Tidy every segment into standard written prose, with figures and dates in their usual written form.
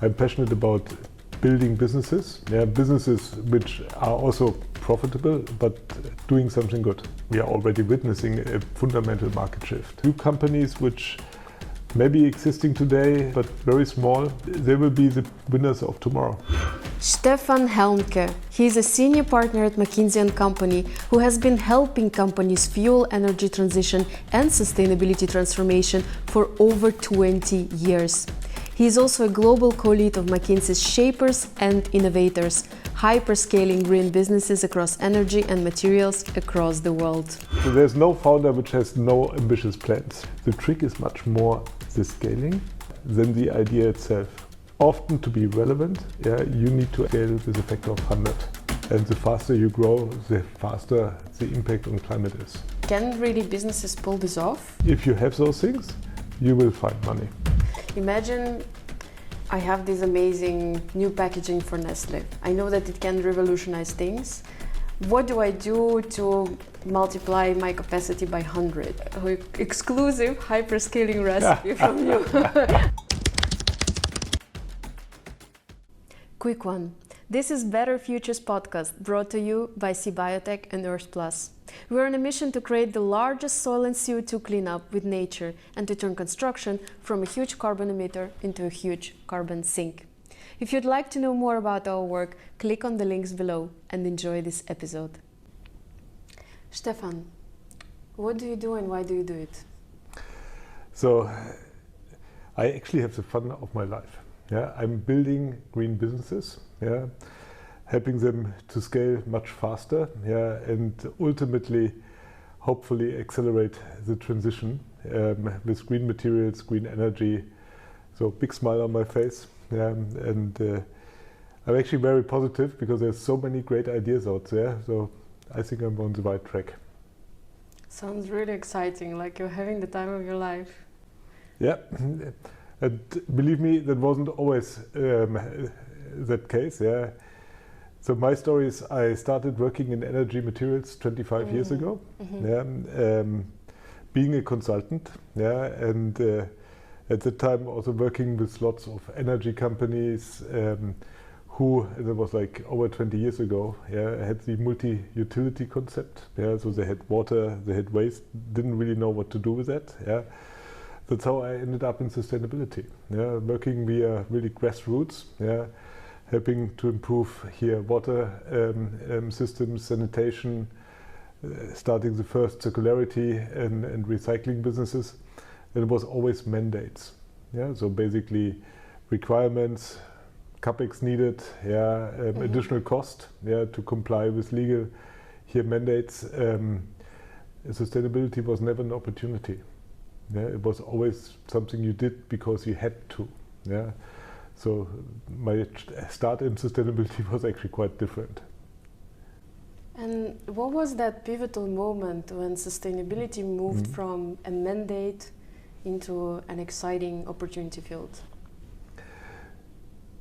I'm passionate about building businesses, businesses which are also profitable, but doing something good. We are already witnessing a fundamental market shift. New companies which may be existing today, but very small, they will be the winners of tomorrow. Stefan Helmcke. He is a senior partner at McKinsey Company who has been helping companies fuel energy transition and sustainability transformation for over 20 years. He is also a global co-lead of McKinsey's Shapers and Innovators, hyperscaling green businesses across energy and materials across the world. So there's no founder which has no ambitious plans. The trick is much more the scaling than the idea itself. Often to be relevant, you need to scale with a factor of 100. And the faster you grow, the faster the impact on climate is. Can really businesses pull this off? If you have those things, you will find money. Imagine I have this amazing new packaging for Nestle. I know that it can revolutionize things. What do I do to multiply my capacity by 100? Exclusive hyperscaling recipe from you. Quick one. This is Better Futures podcast brought to you by c-biotech and Earth Plus. We are on a mission to create the largest soil and CO2 cleanup with nature and to turn construction from a huge carbon emitter into a huge carbon sink. If you'd like to know more about our work, click on the links below and enjoy this episode. Stefan, what do you do and why do you do it? So, I actually have the fun of my life. I'm building green businesses, helping them to scale much faster, and ultimately, hopefully accelerate the transition with green materials, green energy. So big smile on my face, and I'm actually very positive because there's so many great ideas out there. So I think I'm on the right track. Sounds really exciting, like you're having the time of your life. Yeah. And believe me, that wasn't always that case. So my story is I started working in energy materials 25 years ago, being a consultant, and at the time also working with lots of energy companies who, that was like over 20 years ago, had the multi-utility concept. So they had water, they had waste, didn't really know what to do with that. That's how I ended up in sustainability, working via really grassroots, helping to improve here water systems, sanitation, starting the first circularity and recycling businesses. And it was always mandates, so basically requirements, capex needed, additional cost, to comply with legal here mandates. Sustainability was never an opportunity. It was always something you did because you had to. So my start in sustainability was actually quite different. And what was that pivotal moment when sustainability moved from a mandate into an exciting opportunity field?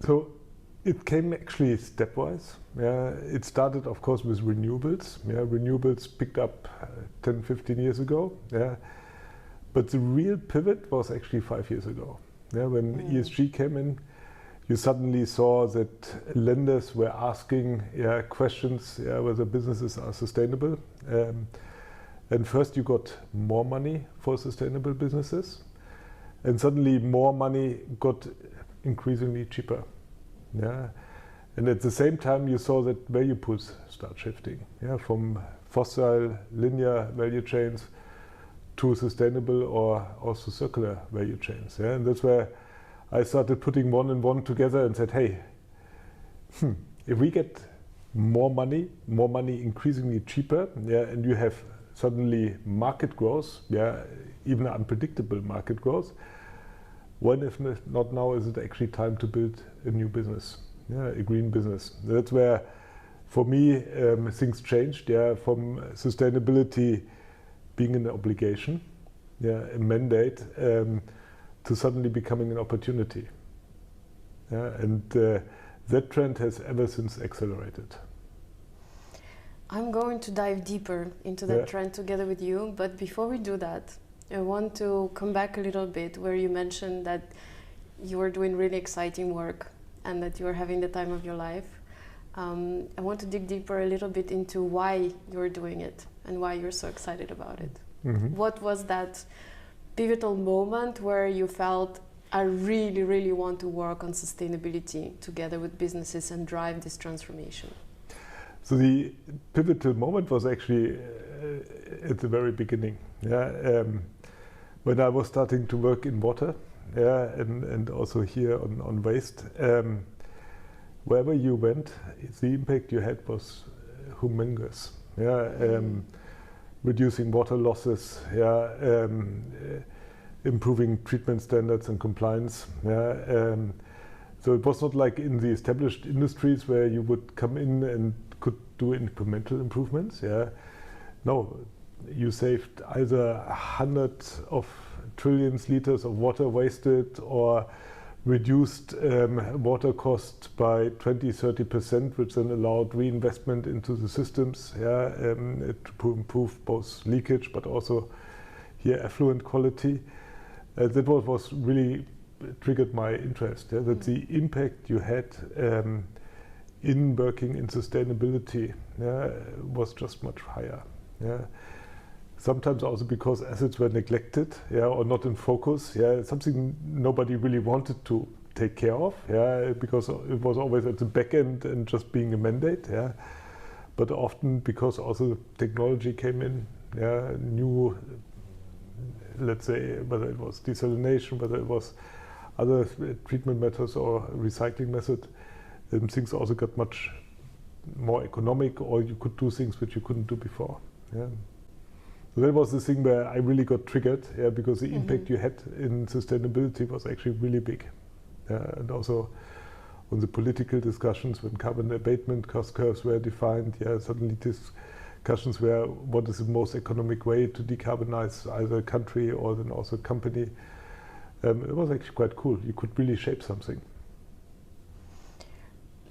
So it came actually stepwise. It started, of course, with renewables. Renewables picked up 10, 15 years ago. But the real pivot was actually 5 years ago. When ESG came in, you suddenly saw that lenders were asking questions whether businesses are sustainable. And first you got more money for sustainable businesses, and suddenly more money got increasingly cheaper. And at the same time you saw that value pools start shifting, from fossil linear value chains to sustainable or also circular value chains. And that's where I started putting one and one together and said, hey, if we get more money increasingly cheaper, and you have suddenly market growth, even unpredictable market growth, when if not now is it actually time to build a new business, a green business. That's where, for me, things changed, from sustainability being an obligation, a mandate, to suddenly becoming an opportunity. And that trend has ever since accelerated. I'm going to dive deeper into that trend together with you, but before we do that, I want to come back a little bit where you mentioned that you are doing really exciting work and that you are having the time of your life. I want to dig deeper a little bit into why you're doing it and why you're so excited about it. Mm-hmm. What was that pivotal moment where you felt, I really, really want to work on sustainability together with businesses and drive this transformation? So the pivotal moment was actually at the very beginning. When I was starting to work in water, and also here on waste. Wherever you went, the impact you had was humongous. Reducing water losses, improving treatment standards and compliance. So it was not like in the established industries where you would come in and could do incremental improvements. No, you saved either hundreds of trillions liters of water wasted or reduced water cost by 20-30%, which then allowed reinvestment into the systems to improve both leakage but also here effluent quality. That was really triggered my interest. That the impact you had in working in sustainability was just much higher. Sometimes also because assets were neglected, or not in focus. Something nobody really wanted to take care of, because it was always at the back end and just being a mandate. But often because also technology came in, new, let's say, whether it was desalination, whether it was other treatment methods or recycling method, things also got much more economic, or you could do things which you couldn't do before. So that was the thing where I really got triggered, because the impact you had in sustainability was actually really big. And also on the political discussions when carbon abatement cost curves were defined, suddenly discussions were what is the most economic way to decarbonize either a country or then also a company. It was actually quite cool. You could really shape something.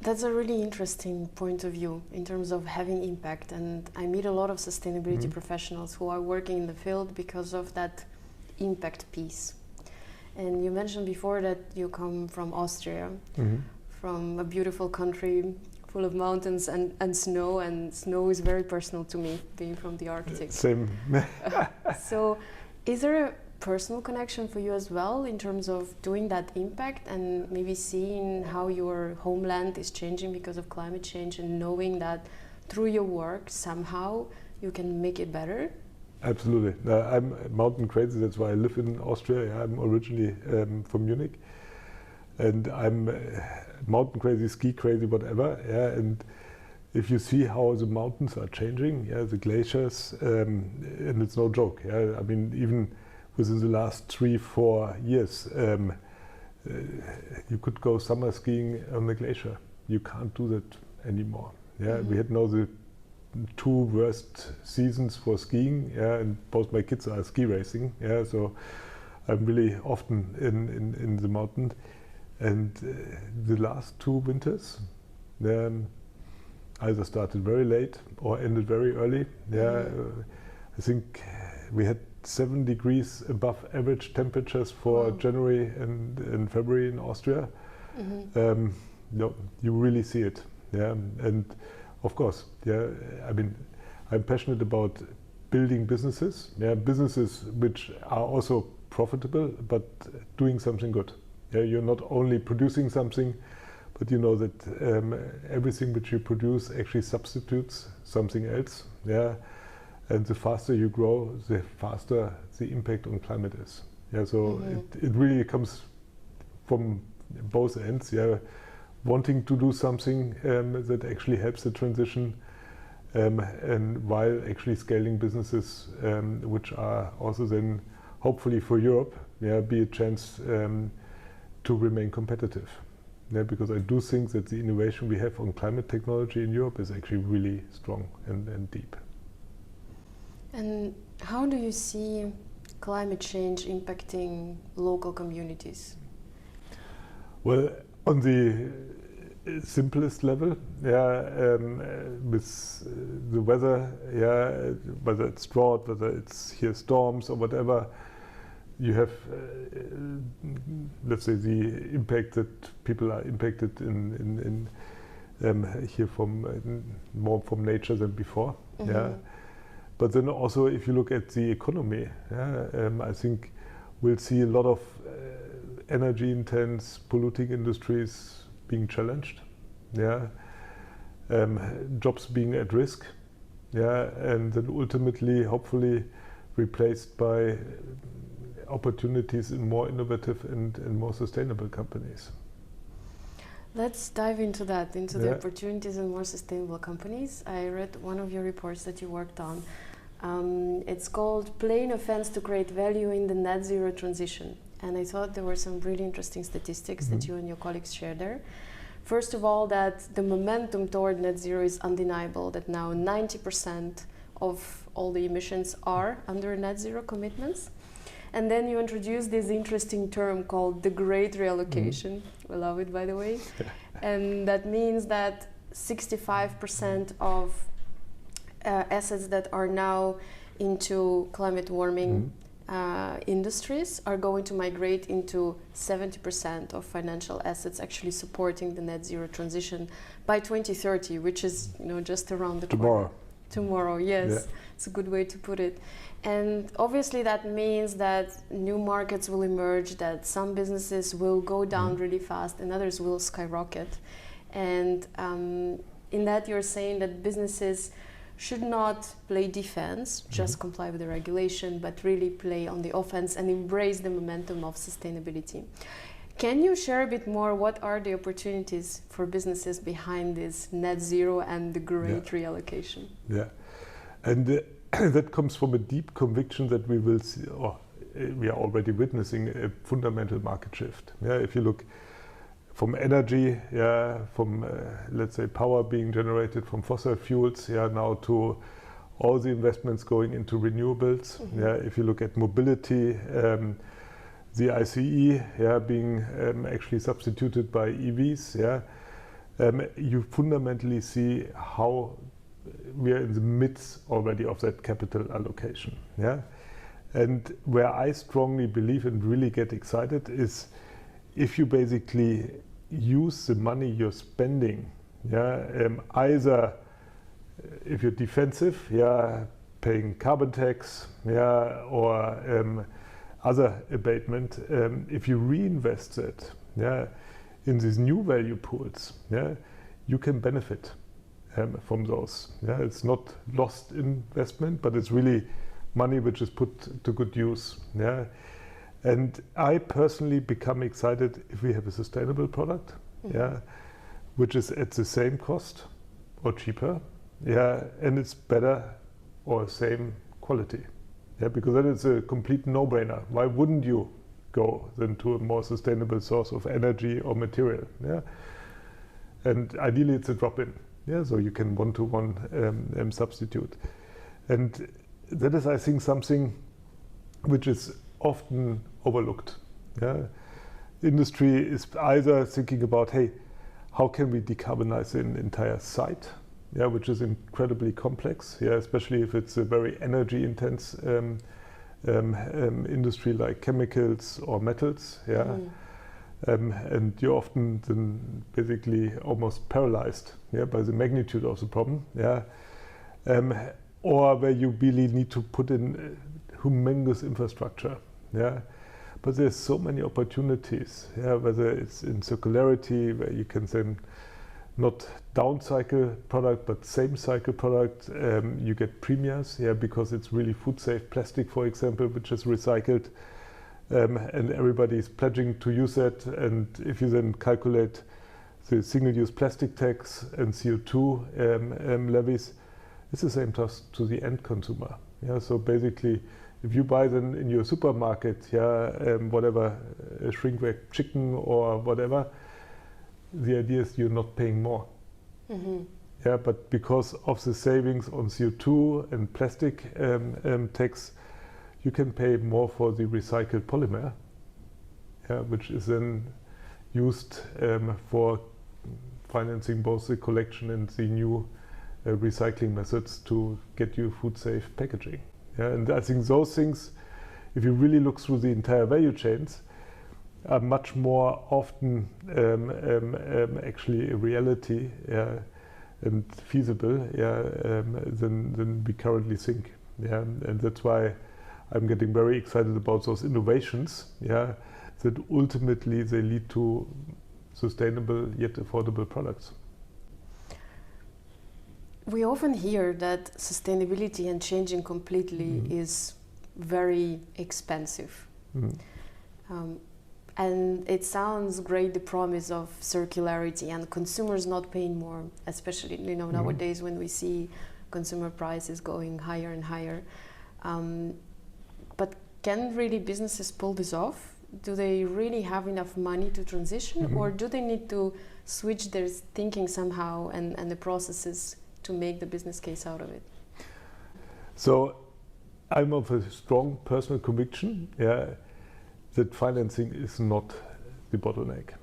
That's a really interesting point of view in terms of having impact, and I meet a lot of sustainability professionals who are working in the field because of that impact piece. And you mentioned before that you come from Austria, from a beautiful country full of mountains and snow is very personal to me, being from the Arctic. Same. So is there a personal connection for you as well in terms of doing that impact and maybe seeing how your homeland is changing because of climate change and knowing that through your work somehow you can make it better? Absolutely. I'm mountain crazy, that's why I live in Austria. I'm originally from Munich, and I'm mountain crazy, ski crazy, whatever. And if you see how the mountains are changing, the glaciers, and it's no joke. I mean, even within the last 3-4 years, you could go summer skiing on the glacier. You can't do that anymore. We had now the 2 worst seasons for skiing, and both my kids are ski racing. So I'm really often in the mountain. And the last 2 winters, either started very late or ended very early. I think we had 7 degrees above average temperatures for January and February in Austria. You really see it. And of course, I mean, I'm passionate about building businesses. Businesses which are also profitable, but doing something good. You're not only producing something, but you know that everything which you produce actually substitutes something else. And the faster you grow, the faster the impact on climate is. So it really comes from both ends. Wanting to do something that actually helps the transition, and while actually scaling businesses which are also then hopefully for Europe, be a chance to remain competitive. Because I do think that the innovation we have on climate technology in Europe is actually really strong and deep. And how do you see climate change impacting local communities? Well, on the simplest level, with the weather, whether it's drought, whether it's here storms or whatever, you have, let's say, the impact that people are impacted in here from more from nature than before. Yeah. But then also, if you look at the economy, I think we'll see a lot of energy-intense, polluting industries being challenged. Yeah. Jobs being at risk. Yeah, and then ultimately, hopefully, replaced by opportunities in more innovative and more sustainable companies. Let's dive into that, into the opportunities in more sustainable companies. I read one of your reports that you worked on. It's called Playing Offense to Create Value in the Net Zero Transition. And I thought there were some really interesting statistics that you and your colleagues shared there. First of all, that the momentum toward net zero is undeniable, that now 90% of all the emissions are under net zero commitments. And then you introduced this interesting term called the great reallocation. We love it, by the way. And that means that 65% of assets that are now into climate warming industries are going to migrate into 70% of financial assets actually supporting the net zero transition by 2030, which is, you know, just around the corner. Tomorrow, yes. Yeah. It's a good way to put it. And obviously that means that new markets will emerge, that some businesses will go down really fast and others will skyrocket. And in that you're saying that businesses should not play defense, just comply with the regulation, but really play on the offense and embrace the momentum of sustainability. Can you share a bit more what are the opportunities for businesses behind this net zero and the great reallocation? Yeah, and that comes from a deep conviction that we will see, or we are already witnessing a fundamental market shift. Yeah, if you look from energy, from let's say power being generated from fossil fuels, now to all the investments going into renewables. If you look at mobility, the ICE, being actually substituted by EVs, you fundamentally see how we are in the midst already of that capital allocation. And where I strongly believe and really get excited is if you basically use the money you're spending, either if you're defensive, paying carbon tax, or other abatement, if you reinvest it, in these new value pools, you can benefit from those. It's not lost investment, but it's really money which is put to good use. And I personally become excited if we have a sustainable product, which is at the same cost or cheaper, and it's better or same quality, because then it's a complete no-brainer. Why wouldn't you go then to a more sustainable source of energy or material? And ideally, it's a drop-in, so you can one-to-one substitute. And that is, I think, something which is often overlooked. Industry is either thinking about, hey, how can we decarbonize an entire site, which is incredibly complex, especially if it's a very energy intense industry like chemicals or metals, and you're often then basically almost paralyzed by the magnitude of the problem, or where you really need to put in humongous infrastructure. But there's so many opportunities, whether it's in circularity, where you can then not down cycle product, but same cycle product. You get premiums, because it's really food safe plastic, for example, which is recycled, and everybody is pledging to use that. And if you then calculate the single-use plastic tax and CO2 levies, it's the same to the end consumer. So basically, if you buy them in your supermarket, whatever, a shrink wrap chicken or whatever, the idea is you're not paying more. But because of the savings on CO2 and plastic tax, you can pay more for the recycled polymer, which is then used for financing both the collection and the new recycling methods to get you food safe packaging. And I think those things, if you really look through the entire value chains, are much more often actually a reality and feasible than we currently think. And that's why I'm getting very excited about those innovations. That ultimately they lead to sustainable yet affordable products. We often hear that sustainability and changing completely is very expensive. And it sounds great, the promise of circularity and consumers not paying more, especially nowadays when we see consumer prices going higher and higher. But can really businesses pull this off? Do they really have enough money to transition, or do they need to switch their thinking somehow and the processes to make the business case out of it? So I'm of a strong personal conviction that financing is not the bottleneck.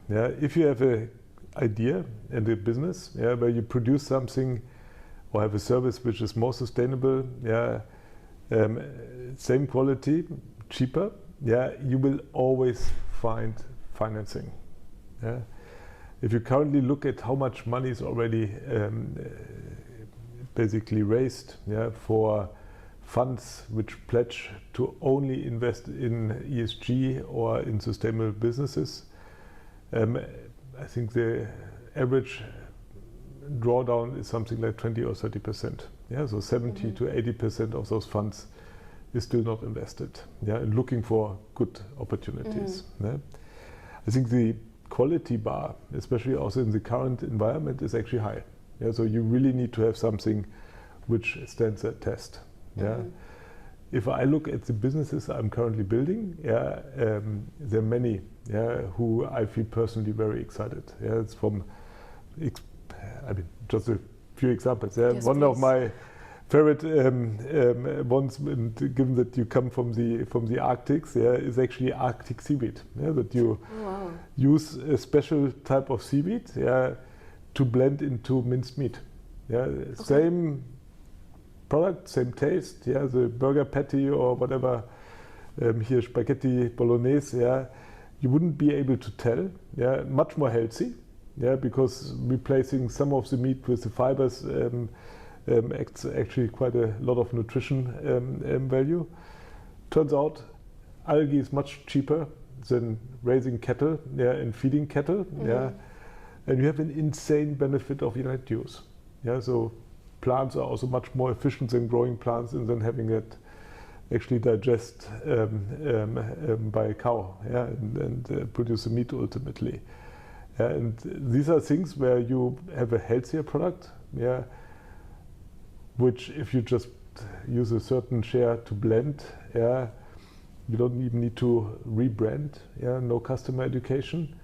If you have an idea and a business where you produce something or have a service which is more sustainable, same quality, cheaper, you will always find financing. If you currently look at how much money is already basically raised for funds which pledge to only invest in ESG or in sustainable businesses, I think the average drawdown is something like 20 or 30%. So 70 to 80% of those funds is still not invested. And looking for good opportunities. I think the quality bar, especially also in the current environment, is actually high. So you really need to have something which stands that test. If I look at the businesses I'm currently building, there are many who I feel personally very excited. It's from, just a few examples. Yes, one please. of my favorite ones, and given that you come from the Arctic, is actually Arctic seaweed. That you use a special type of seaweed to blend into minced meat. Same product, same taste. The burger patty or whatever, here spaghetti bolognese. You wouldn't be able to tell. Much more healthy. Because replacing some of the meat with the fibers acts actually quite a lot of nutrition value. Turns out algae is much cheaper than raising cattle and feeding cattle. And you have an insane benefit of United use. So plants are also much more efficient than growing plants and then having it actually digest by a cow and produce the meat ultimately. And these are things where you have a healthier product, which if you just use a certain share to blend, you don't even need to rebrand, no customer education.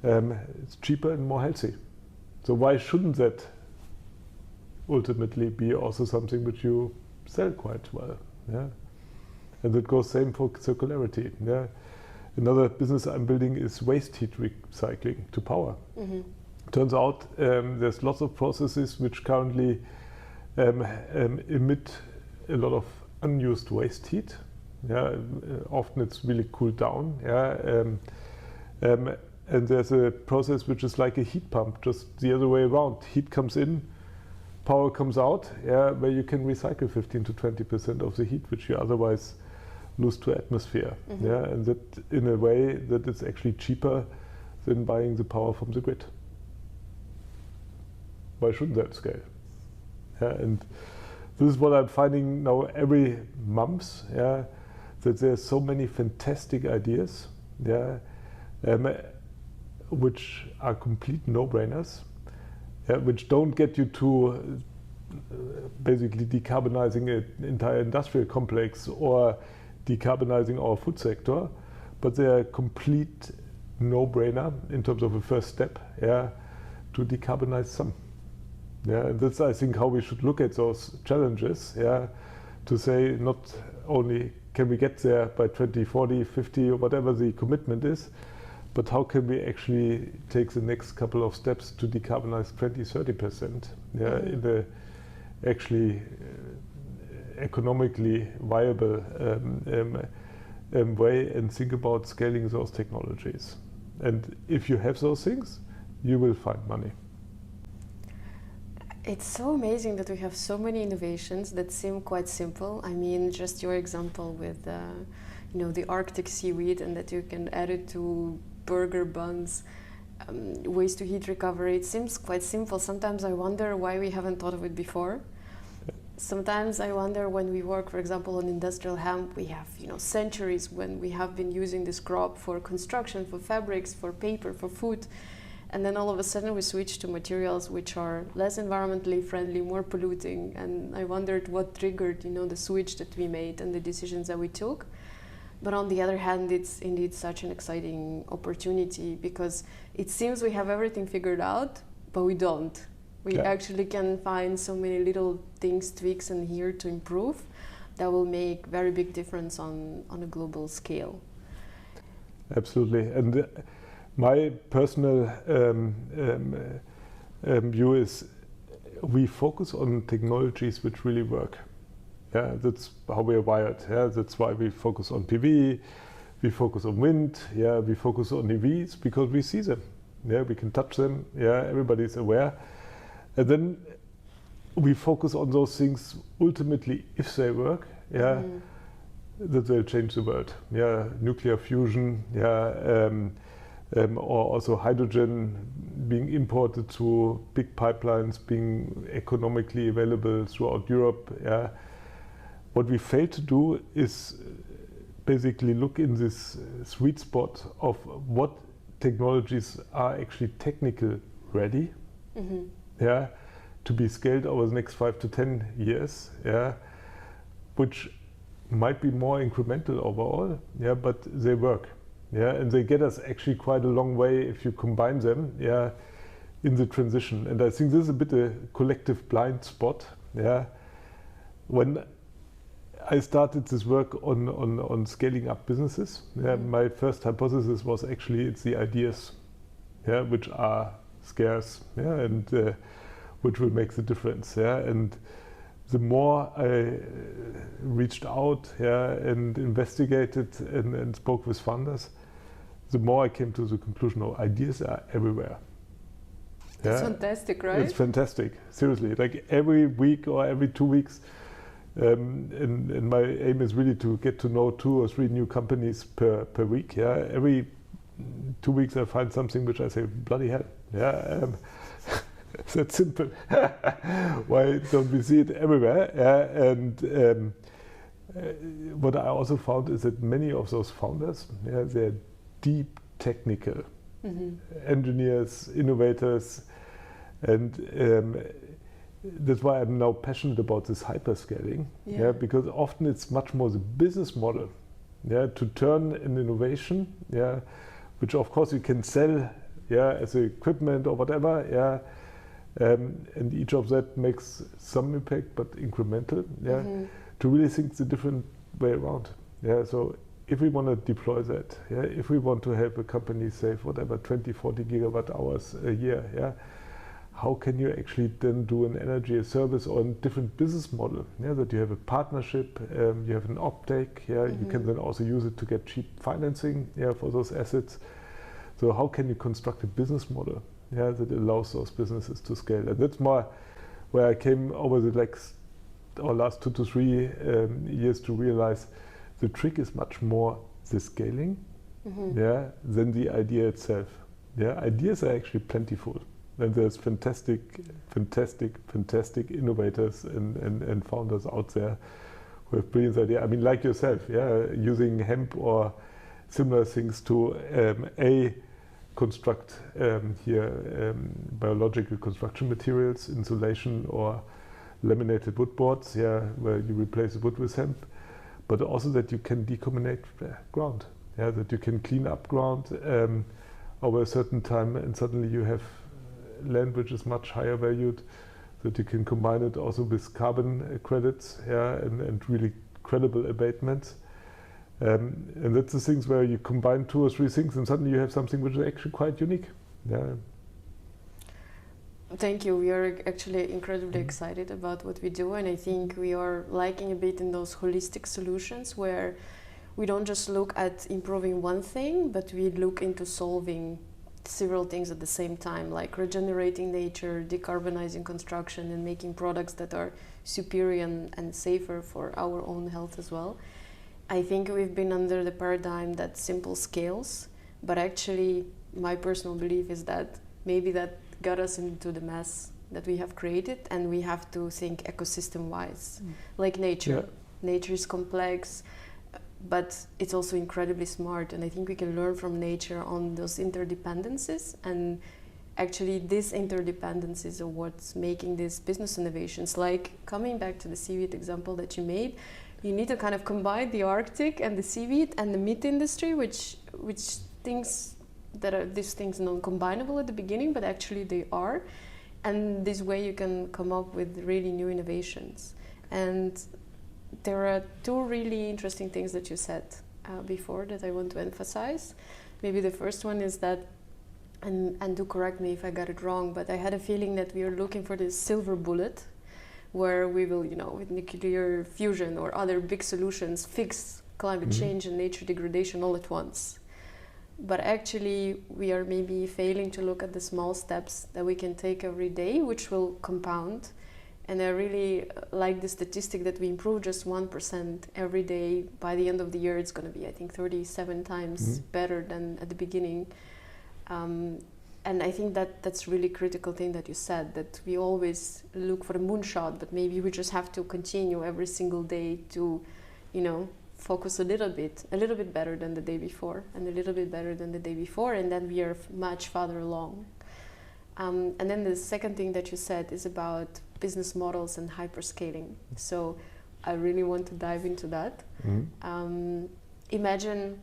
It's cheaper and more healthy. So why shouldn't that ultimately be also something which you sell quite well? And that goes same for circularity. Another business I'm building is waste heat recycling to power. Turns out there's lots of processes which currently emit a lot of unused waste heat. Often it's really cooled down. And there's a process which is like a heat pump, just the other way around. Heat comes in, power comes out, where you can recycle 15 to 20% of the heat which you otherwise lose to atmosphere. And that in a way that it's actually cheaper than buying the power from the grid. Why shouldn't that scale? And this is what I'm finding now every month, that there's so many fantastic ideas, which are complete no-brainers, which don't get you to basically decarbonizing an entire industrial complex or decarbonizing our food sector, but they are a complete no-brainer in terms of a first step to decarbonize some. And that's, I think, how we should look at those challenges, to say not only can we get there by 2040, 50 or whatever the commitment is, but how can we actually take the next couple of steps to decarbonize 20-30% in a actually economically viable way and think about scaling those technologies. And if you have those things, you will find money. It's so amazing that we have so many innovations that seem quite simple. I mean, just your example with the Arctic seaweed, and that you can add it to burger buns, waste to heat recovery. It seems quite simple. Sometimes I wonder why we haven't thought of it before. Sometimes I wonder, when we work, for example, on industrial hemp, we have centuries when we have been using this crop for construction, for fabrics, for paper, for food, and then all of a sudden we switch to materials which are less environmentally friendly, more polluting. And I wondered what triggered the switch that we made and the decisions that we took. But on the other hand, it's indeed such an exciting opportunity, because it seems we have everything figured out, but we don't. We actually can find so many little things, tweaks in here to improve that will make very big difference on a global scale. Absolutely. And my personal view is we focus on technologies which really work. Yeah, that's how we are wired. Yeah, that's why we focus on PV, we focus on wind, yeah, we focus on EVs, because we see them. Yeah, we can touch them. Yeah, everybody's aware. And then we focus on those things ultimately, if they work, yeah, that they'll change the world. Yeah, nuclear fusion, yeah, or also hydrogen being imported through big pipelines, being economically available throughout Europe. Yeah. What we fail to do is basically look in this sweet spot of what technologies are actually technical ready. Yeah, to be scaled over the next 5 to 10 years, yeah, which might be more incremental overall, yeah, but they work, yeah, and they get us actually quite a long way if you combine them, yeah, in the transition. And I think this is a bit a collective blind spot, yeah. When I started this work on scaling up businesses, yeah, my first hypothesis was actually it's the ideas, yeah, which are scarce, yeah, and which will make the difference, yeah. And the more I reached out, yeah, and investigated and spoke with founders, the more I came to the conclusion: oh, ideas are everywhere. That's fantastic, right? It's fantastic, seriously. Like every week or every 2 weeks, and my aim is really to get to know 2 or 3 new companies per week. Yeah, every 2 weeks I find something which I say, bloody hell. Yeah, it's that simple. Why don't we see it everywhere? Yeah, and what I also found is that many of those founders, yeah, they're deep technical engineers, innovators, and that's why I'm now passionate about this hyperscaling. Yeah, because often it's much more the business model, yeah, to turn an innovation, yeah, which of course you can sell, yeah, as equipment or whatever, yeah, and each of that makes some impact, but incremental, yeah, to really think the different way around, yeah. So if we want to deploy that, yeah, if we want to help a company save whatever 20-40 gigawatt hours a year, yeah, how can you actually then do an energy as service or a different business model? Yeah, that you have a partnership, you have an uptake, yeah, you can then also use it to get cheap financing, yeah, for those assets. So how can you construct a business model, yeah, that allows those businesses to scale? And that's more where I came over the last 2 to 3 years to realize the trick is much more the scaling, yeah, than the idea itself. Yeah, ideas are actually plentiful. And there's fantastic innovators and founders out there who have brilliant ideas. I mean, like yourself, yeah, using hemp or similar things to construct biological construction materials, insulation or laminated wood boards, yeah, where you replace the wood with hemp, but also that you can decontaminate ground, yeah, that you can clean up ground over a certain time, and suddenly you have land which is much higher valued, that you can combine it also with carbon credits, yeah, and really credible abatements. And that's the things where you combine 2 or 3 things and suddenly you have something which is actually quite unique. Yeah. Thank you. We are actually incredibly excited about what we do, and I think we are liking a bit in those holistic solutions where we don't just look at improving one thing, but we look into solving several things at the same time, like regenerating nature, decarbonizing construction, and making products that are superior and safer for our own health as well. I think we've been under the paradigm that simple scales, but actually my personal belief is that maybe that got us into the mess that we have created, and we have to think ecosystem-wise, like nature. Yeah. Nature is complex, but it's also incredibly smart, and I think we can learn from nature on those interdependencies, and actually these interdependencies are what's making these business innovations. Like coming back to the seaweed example that you made, you need to kind of combine the Arctic and the seaweed and the meat industry, which things that are these things non-combinable at the beginning, but actually they are. And this way you can come up with really new innovations. And there are two really interesting things that you said before that I want to emphasize. Maybe the first one is that, and do correct me if I got it wrong, but I had a feeling that we are looking for this silver bullet where we will, with nuclear fusion or other big solutions, fix climate change and nature degradation all at once. But actually, we are maybe failing to look at the small steps that we can take every day, which will compound. And I really like the statistic that we improve just 1% every day. By the end of the year, it's going to be, I think, 37 times better than at the beginning. And I think that's really critical thing that you said, that we always look for the moonshot, but maybe we just have to continue every single day to, focus a little bit better than the day before, and a little bit better than the day before, and then we are much farther along. And then the second thing that you said is about business models and hyperscaling. So I really want to dive into that. Imagine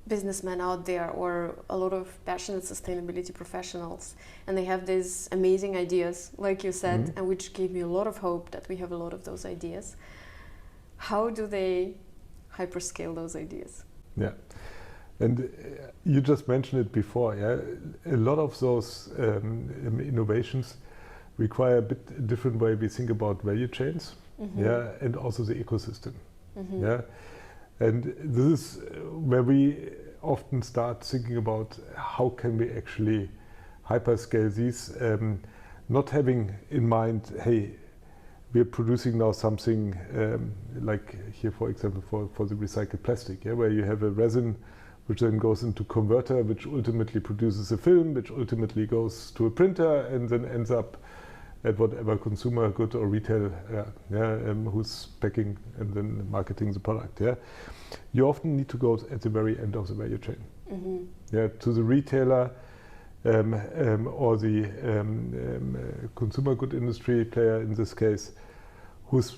businessmen out there, or a lot of passionate sustainability professionals, and they have these amazing ideas, like you said, and which gave me a lot of hope that we have a lot of those ideas. How do they hyperscale those ideas? Yeah, and you just mentioned it before. Yeah, a lot of those innovations require a bit different way we think about value chains. Yeah, and also the ecosystem. Yeah. And this is where we often start thinking about how can we actually hyperscale these, not having in mind, hey, we're producing now something like here, for example, for the recycled plastic, where you have a resin which then goes into converter, which ultimately produces a film, which ultimately goes to a printer and then ends up at whatever consumer good or retail who's packing and then marketing the product. Yeah, you often need to go at the very end of the value chain. Yeah, to the retailer or the consumer good industry player in this case, who's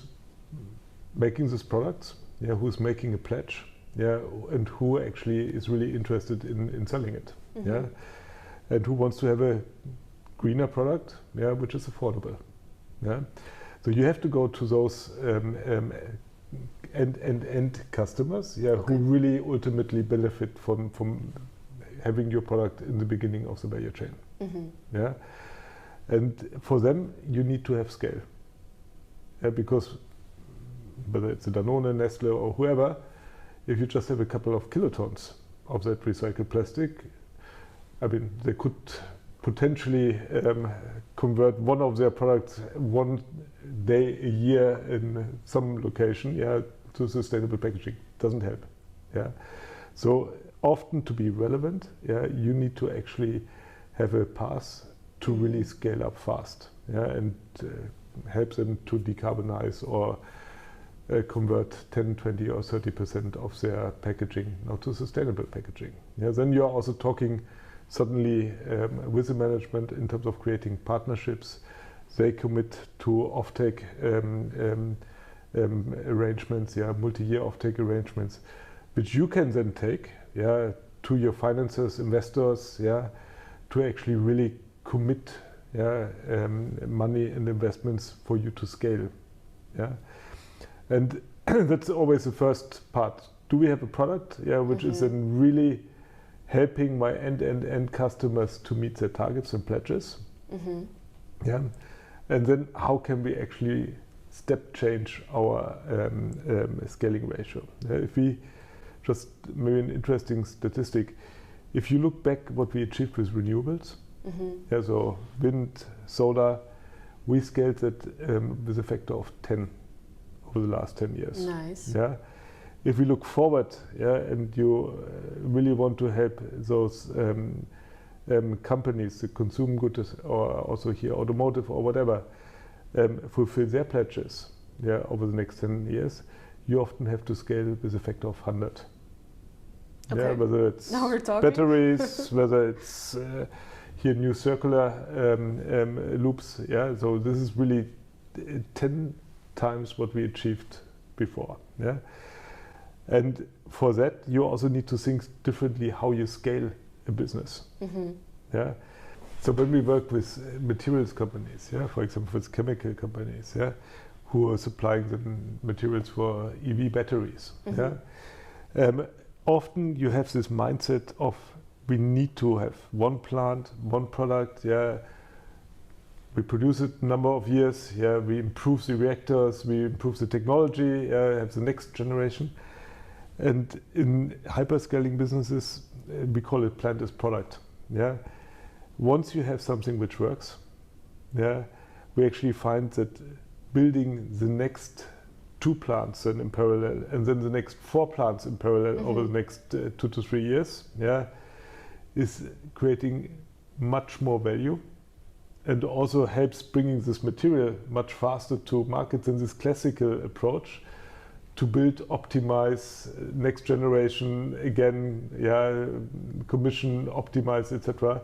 making these products. Yeah, who's making a pledge. Yeah, and who actually is really interested in selling it. Yeah, and who wants to have a greener product, which is affordable. Yeah, so you have to go to those end customers, who really ultimately benefit from having your product in the beginning of the value chain. Yeah, and for them you need to have scale. Yeah, because whether it's a Danone, Nestle, or whoever, if you just have a couple of kilotons of that recycled plastic, I mean, they could potentially convert one of their products one day a year in some location, to sustainable packaging. Doesn't help. Yeah, so often to be relevant, you need to actually have a path to really scale up fast, and help them to decarbonize or convert 10, 20 or 30% of their packaging now to sustainable packaging. Yeah, then you're also talking suddenly with the management in terms of creating partnerships. They commit to offtake arrangements, multi-year offtake arrangements, which you can then take, to your financiers, investors, to actually really commit, money and investments for you to scale, and that's always the first part. Do we have a product, which is then really helping my end customers to meet their targets and pledges? And then how can we actually step change our scaling ratio. If we just, maybe an interesting statistic, if you look back what we achieved with renewables, so wind, solar, we scaled it with a factor of 10 over the last 10 years. Nice. Yeah. If we look forward, and you really want to help those companies, the consumer goods, or also here automotive or whatever, fulfill their pledges, over the next 10 years, you often have to scale with a factor of 100. Okay. Yeah, whether it's Now we're talking. batteries, whether it's here new circular loops. Yeah, so this is really 10 times what we achieved before. Yeah, and for that you also need to think differently how you scale a business. Yeah, so when we work with materials companies, for example, with chemical companies, who are supplying the materials for EV batteries, often you have this mindset of we need to have one plant, one product, we produce it a number of years, we improve the reactors, we improve the technology, have the next generation. And in hyperscaling businesses, we call it plant as product. Once you have something which works, we actually find that building the next 2 plants then in parallel, and then the next 4 plants in parallel over the next 2 to 3 years, is creating much more value, and also helps bringing this material much faster to market than this classical approach to build, optimize, next generation again, commission, optimize, etc.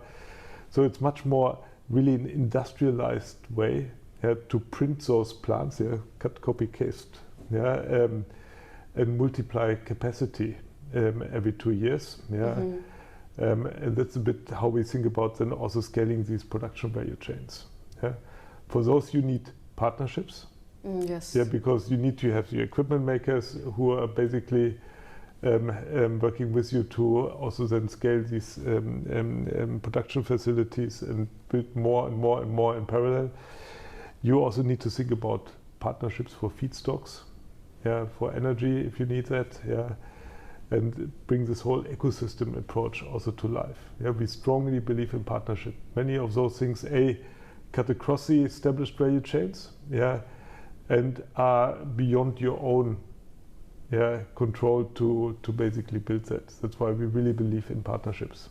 So it's much more really an industrialized way to print those plants, cut, copy, paste, and multiply capacity every 2 years. And that's a bit how we think about then also scaling these production value chains. For those you need partnerships. Yes. Because you need to have the equipment makers who are basically working with you to also then scale these production facilities and build more and more and more in parallel. You also need to think about partnerships for feedstocks, for energy if you need that, and bring this whole ecosystem approach also to life. We strongly believe in partnership. Many of those things, cut across the established value chains, and are beyond your own control to basically build that. That's why we really believe in partnerships.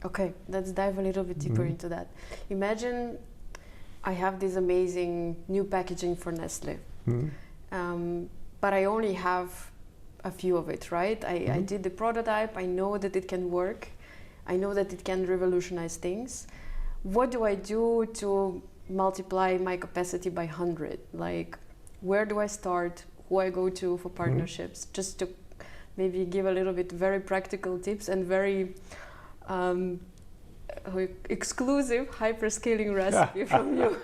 Okay, let's dive a little bit deeper into that. Imagine I have this amazing new packaging for Nestle, but I only have a few of it, right? I did the prototype, I know that it can work, I know that it can revolutionize things. What do I do to multiply my capacity by 100? Like, where do I start? Who I go to for partnerships? Just to maybe give a little bit very practical tips and very exclusive hyperscaling recipe from you.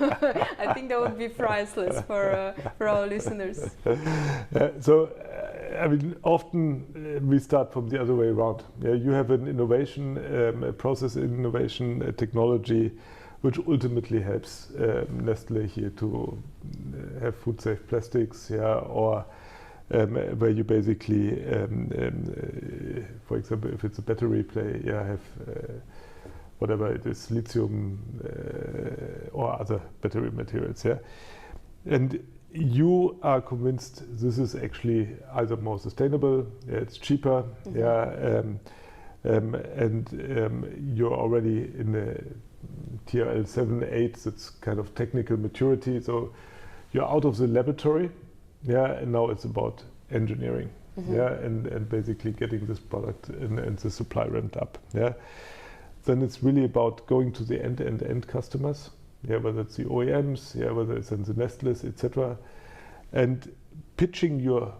I think that would be priceless for our listeners. I mean, often we start from the other way around. You have an innovation, a process innovation, a technology, which ultimately helps Nestle here to have food-safe plastics, or where you basically, for example, if it's a battery play, have whatever it is, lithium or other battery materials, and you are convinced this is actually either more sustainable, it's cheaper, and you're already in the TRL 7, 8, that's kind of technical maturity. So you're out of the laboratory, and now it's about engineering, and basically getting this product and the supply ramped up, Then it's really about going to the end customers, whether it's the OEMs, whether it's in the Nestles, etc., and pitching your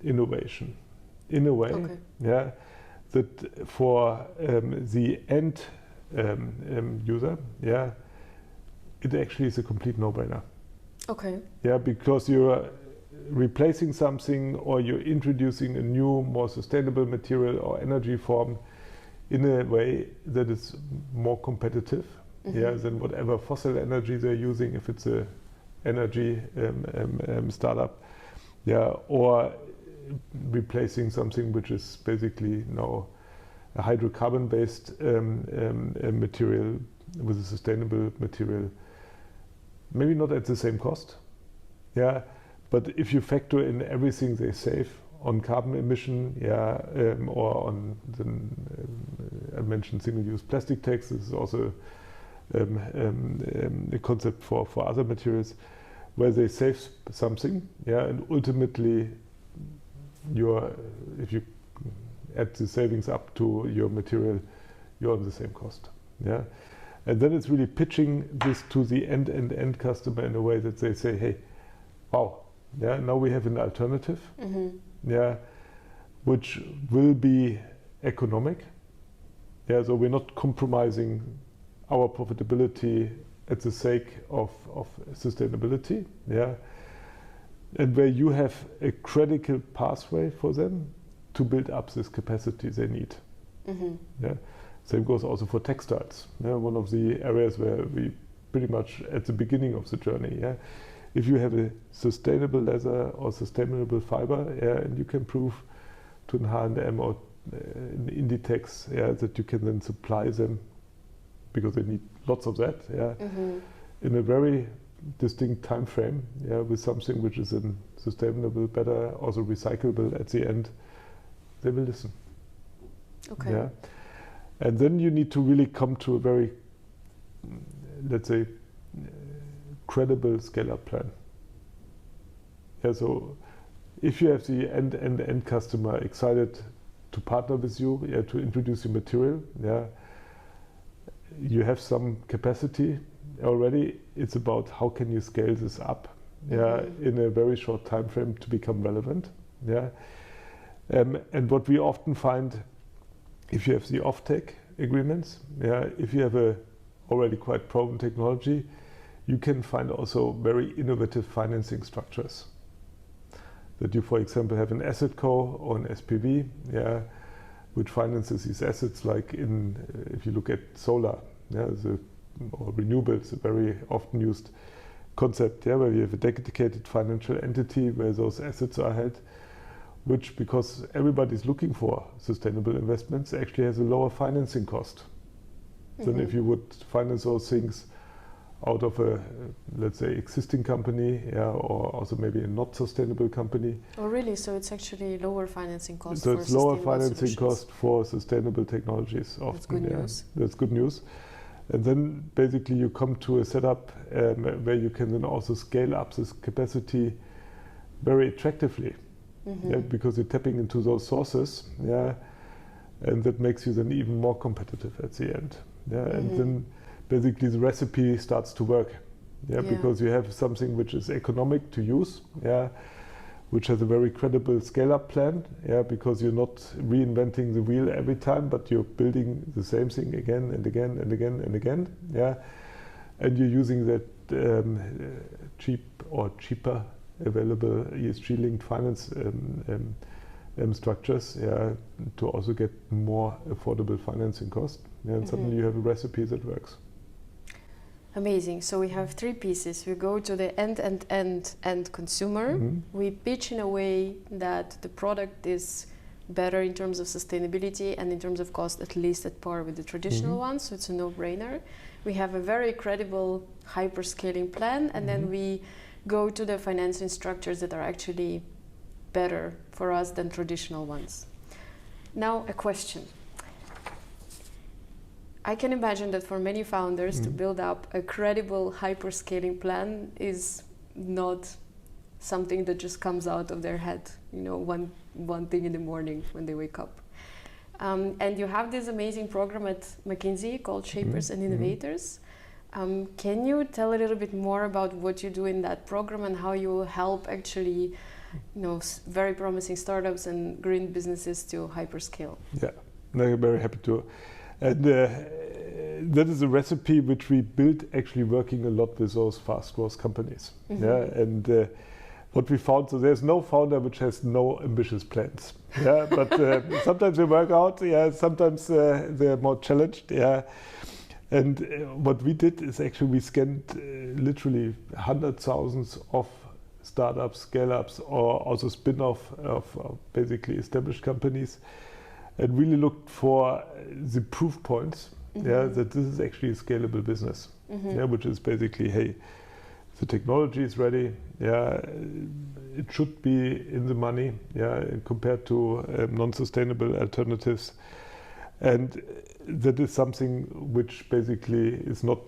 innovation in a way, that for the end user, it actually is a complete no-brainer. Okay. Because you're replacing something or you're introducing a new, more sustainable material or energy form in a way that is more competitive than whatever fossil energy they're using, if it's a energy startup, or replacing something which is basically now a hydrocarbon-based material with a sustainable material. Maybe not at the same cost, but if you factor in everything they save on carbon emission, or on I mentioned single-use plastic tax. This is also a concept for other materials, where they save something, and ultimately, if you add the savings up to your material, you're on the same cost, And then it's really pitching this to the end customer in a way that they say, hey, wow, now we have an alternative, which will be economic. So we're not compromising our profitability at the sake of sustainability. And where you have a critical pathway for them to build up this capacity they need. Same goes also for textiles. One of the areas where we pretty much at the beginning of the journey. If you have a sustainable leather or sustainable fiber, and you can prove to an H&M or an Inditex, that you can then supply them, because they need lots of that, in a very distinct time frame, with something which is sustainable, better, also recyclable at the end, they will listen. Okay. And then you need to really come to a very, let's say, credible scale-up plan. So if you have the end customer excited to partner with you, to introduce your material, you have some capacity already. It's about how can you scale this up, in a very short time frame to become relevant, and what we often find, if you have the offtake agreements, if you have a already quite proven technology, you can find also very innovative financing structures. That you, for example, have an asset co or an SPV, which finances these assets, like if you look at solar, or renewables, a very often used concept, where you have a dedicated financial entity where those assets are held, which, because everybody's looking for sustainable investments, actually has a lower financing cost than if you would finance those things out of a, let's say, existing company, or also maybe a not sustainable company. Oh, really? So it's actually lower financing cost. So for it's lower financing solutions. cost for sustainable technologies. Often, That's good news. That's good news. And then basically you come to a setup where you can then also scale up this capacity very attractively, because you're tapping into those sources, and that makes you then even more competitive at the end. And then basically the recipe starts to work, because you have something which is economic to use, which has a very credible scale-up plan, because you're not reinventing the wheel every time, but you're building the same thing again and again and again and again, and you're using that cheap or cheaper available ESG-linked finance structures, to also get more affordable financing cost, and suddenly you have a recipe that works. Amazing. So we have three pieces. We go to the end consumer. We pitch in a way that the product is better in terms of sustainability and in terms of cost, at least at par with the traditional ones. So it's a no-brainer. We have a very credible hyperscaling plan, and then we go to the financing structures that are actually better for us than traditional ones. Now, a question. I can imagine that for many founders to build up a credible hyperscaling plan is not something that just comes out of their head, one thing in the morning when they wake up. And you have this amazing program at McKinsey called Shapers and Innovators. Can you tell a little bit more about what you do in that program and how you help actually, very promising startups and green businesses to hyperscale? Yeah, I'm very happy to. And that is a recipe which we built actually working a lot with those fast growth companies. And what we found, so there's no founder which has no ambitious plans. But sometimes they work out. Sometimes they're more challenged. And what we did is actually we scanned literally hundred thousands of startups, scale-ups, or also spin-off of basically established companies, and really looked for the proof points, that this is actually a scalable business, which is basically, hey, the technology is ready, it should be in the money, compared to non-sustainable alternatives, and that is something which basically is not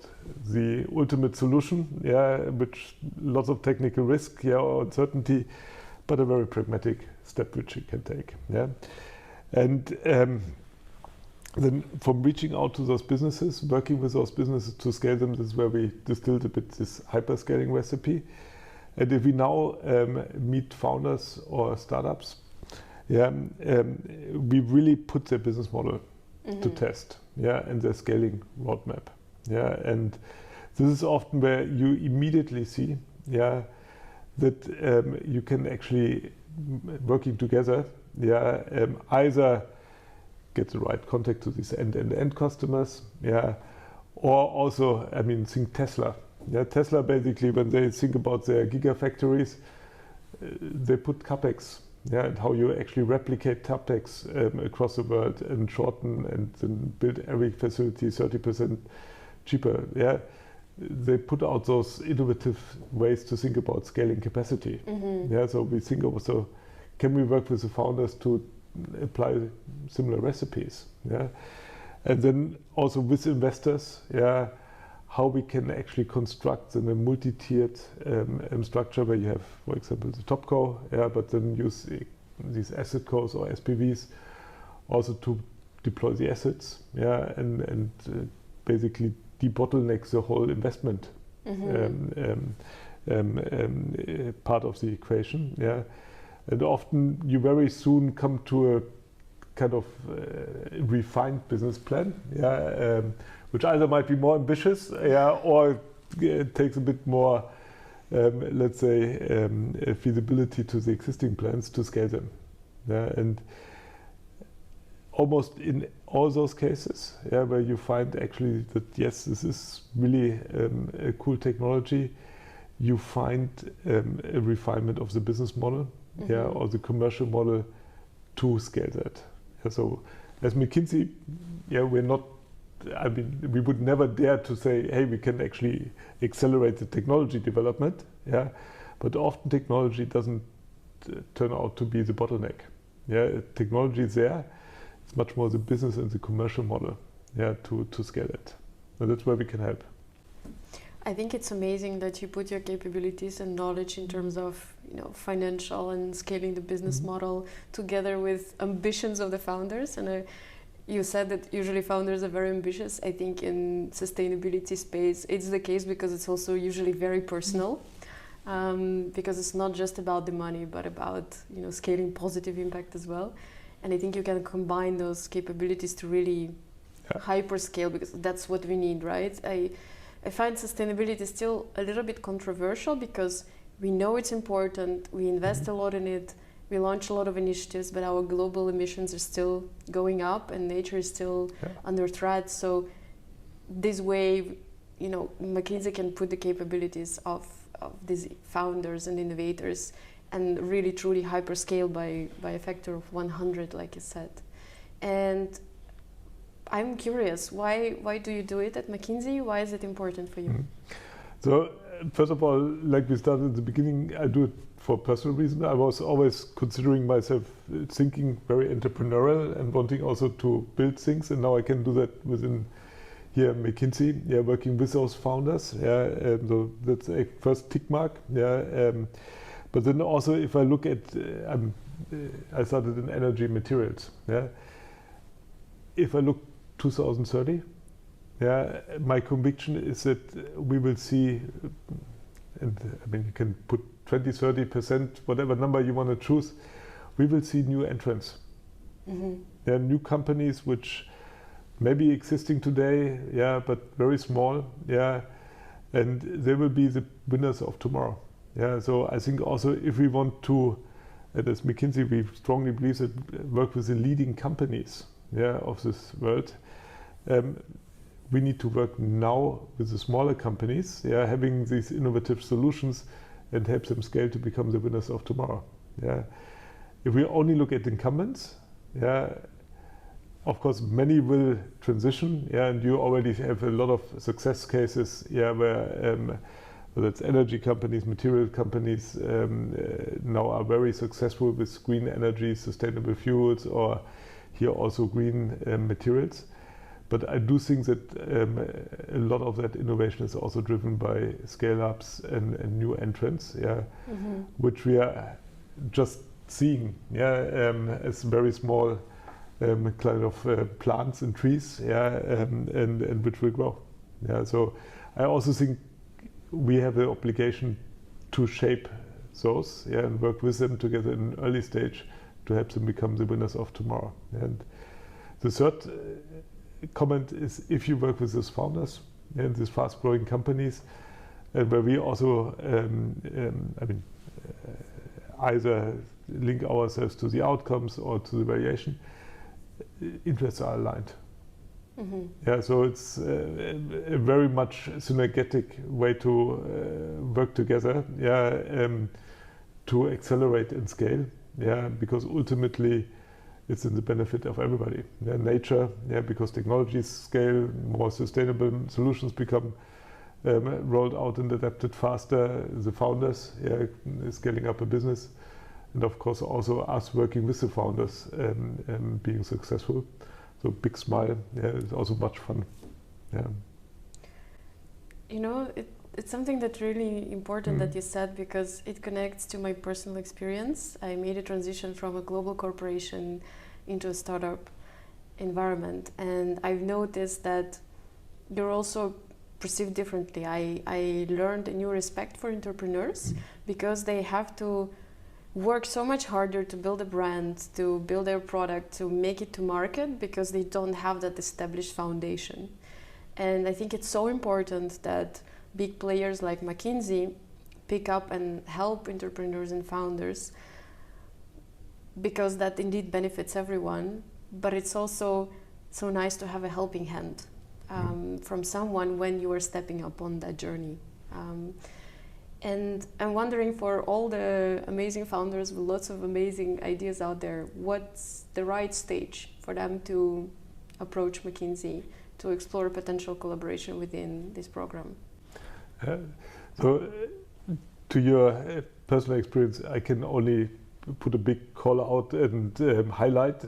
the ultimate solution, which lots of technical risk, or uncertainty, but a very pragmatic step which you can take, and then from reaching out to those businesses, working with those businesses to scale them, this is where we distilled a bit this hyperscaling recipe. And if we now meet founders or startups, we really put their business model to test, and their scaling roadmap, and this is often where you immediately see, that you can actually working together, either get the right contact to these end customers, or also, I mean, think Tesla. Tesla basically, when they think about their gigafactories, they put capex, and how you actually replicate capex across the world and shorten and then build every facility 30% cheaper. They put out those innovative ways to think about scaling capacity. So we think also, can we work with the founders to apply similar recipes, and then also with investors, how we can actually construct in a multi-tiered structure where you have, for example, the top co, but then use these asset cos or SPVs also to deploy the assets, and basically debottleneck the whole investment part of the equation, and often you very soon come to a kind of refined business plan, which either might be more ambitious, or it takes a bit more, let's say, feasibility to the existing plans to scale them. And almost in all those cases, where you find actually that yes, this is really a cool technology, you find a refinement of the business model, or the commercial model to scale that. So as McKinsey, we're not, I mean, we would never dare to say, hey, we can actually accelerate the technology development, but often technology doesn't turn out to be the bottleneck. Technology is there, it's much more the business and the commercial model, to scale it. And that's where we can help. I think it's amazing that you put your capabilities and knowledge in terms of, financial and scaling the business model together with ambitions of the founders. And you said that usually founders are very ambitious. I think in sustainability space, it's the case because it's also usually very personal, because it's not just about the money, but about, scaling positive impact as well. And I think you can combine those capabilities to really hyperscale, because that's what we need, right? I find sustainability still a little bit controversial because we know it's important, we invest a lot in it, we launch a lot of initiatives, but our global emissions are still going up and nature is still under threat. So this way, McKinsey can put the capabilities of these founders and innovators and really truly hyperscale by a factor of 100, like you said. And I'm curious, why do you do it at McKinsey? Why is it important for you? So first of all, like we started at the beginning, I do it for personal reasons. I was always considering myself thinking very entrepreneurial and wanting also to build things, and now I can do that within here McKinsey, working with those founders. So that's a first tick mark. But then also, if I look at, I started in energy materials. If I look 2030, my conviction is that we will see, and I mean, you can put 20-30%, whatever number you want to choose, we will see new entrants. There are new companies which may be existing today, but very small, and they will be the winners of tomorrow. So I think also if we want to, as McKinsey, we strongly believe that work with the leading companies, of this world, we need to work now with the smaller companies, having these innovative solutions and help them scale to become the winners of tomorrow. If we only look at incumbents, of course many will transition, and you already have a lot of success cases, where whether it's energy companies, material companies now are very successful with green energy, sustainable fuels, or here also green materials. But I do think that a lot of that innovation is also driven by scale-ups and new entrants, which we are just seeing, as very small kind of plants and trees, and which will grow. So I also think we have the obligation to shape those, and work with them together in an early stage to help them become the winners of tomorrow. And the third comment is, if you work with these founders and these fast-growing companies, where we also, either link ourselves to the outcomes or to the valuation, interests are aligned. So it's a very much synergetic way to work together, to accelerate and scale, because ultimately it's in the benefit of everybody. Nature, because technologies scale, more sustainable solutions become rolled out and adapted faster. The founders scaling up a business, and of course also us working with the founders being successful. So big smile, it's also much fun. You know, it's something that's really important that you said, because it connects to my personal experience. I made a transition from a global corporation into a startup environment, and I've noticed that you're also perceived differently. I learned a new respect for entrepreneurs because they have to work so much harder to build a brand, to build their product, to make it to market, because they don't have that established foundation. And I think it's so important that big players like McKinsey pick up and help entrepreneurs and founders, because that indeed benefits everyone. But it's also so nice to have a helping hand from someone when you are stepping up on that journey. And I'm wondering, for all the amazing founders with lots of amazing ideas out there, what's the right stage for them to approach McKinsey to explore potential collaboration within this program? So to your personal experience, I can only put a big call out and highlight.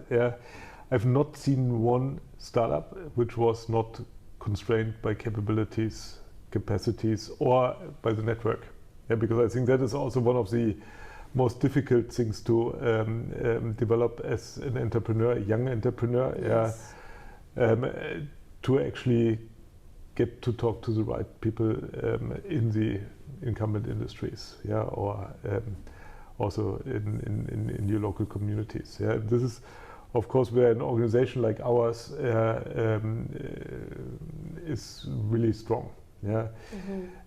I've not seen one startup which was not constrained by capabilities, capacities, or by the network. Because I think that is also one of the most difficult things to develop as an entrepreneur, a young entrepreneur, to actually get to talk to the right people in the incumbent industries, or also in your local communities. This is, of course, where an organization like ours is really strong.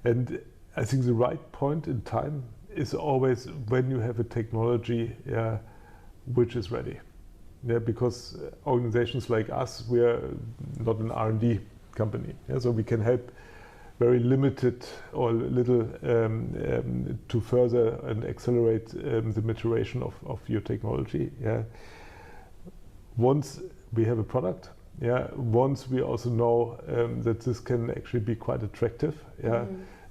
And I think the right point in time is always when you have a technology which is ready. Because organizations like us, we are not an R&D company. So we can help very limited or little to further and accelerate the maturation of your technology. Once we have a product, once we also know that this can actually be quite attractive,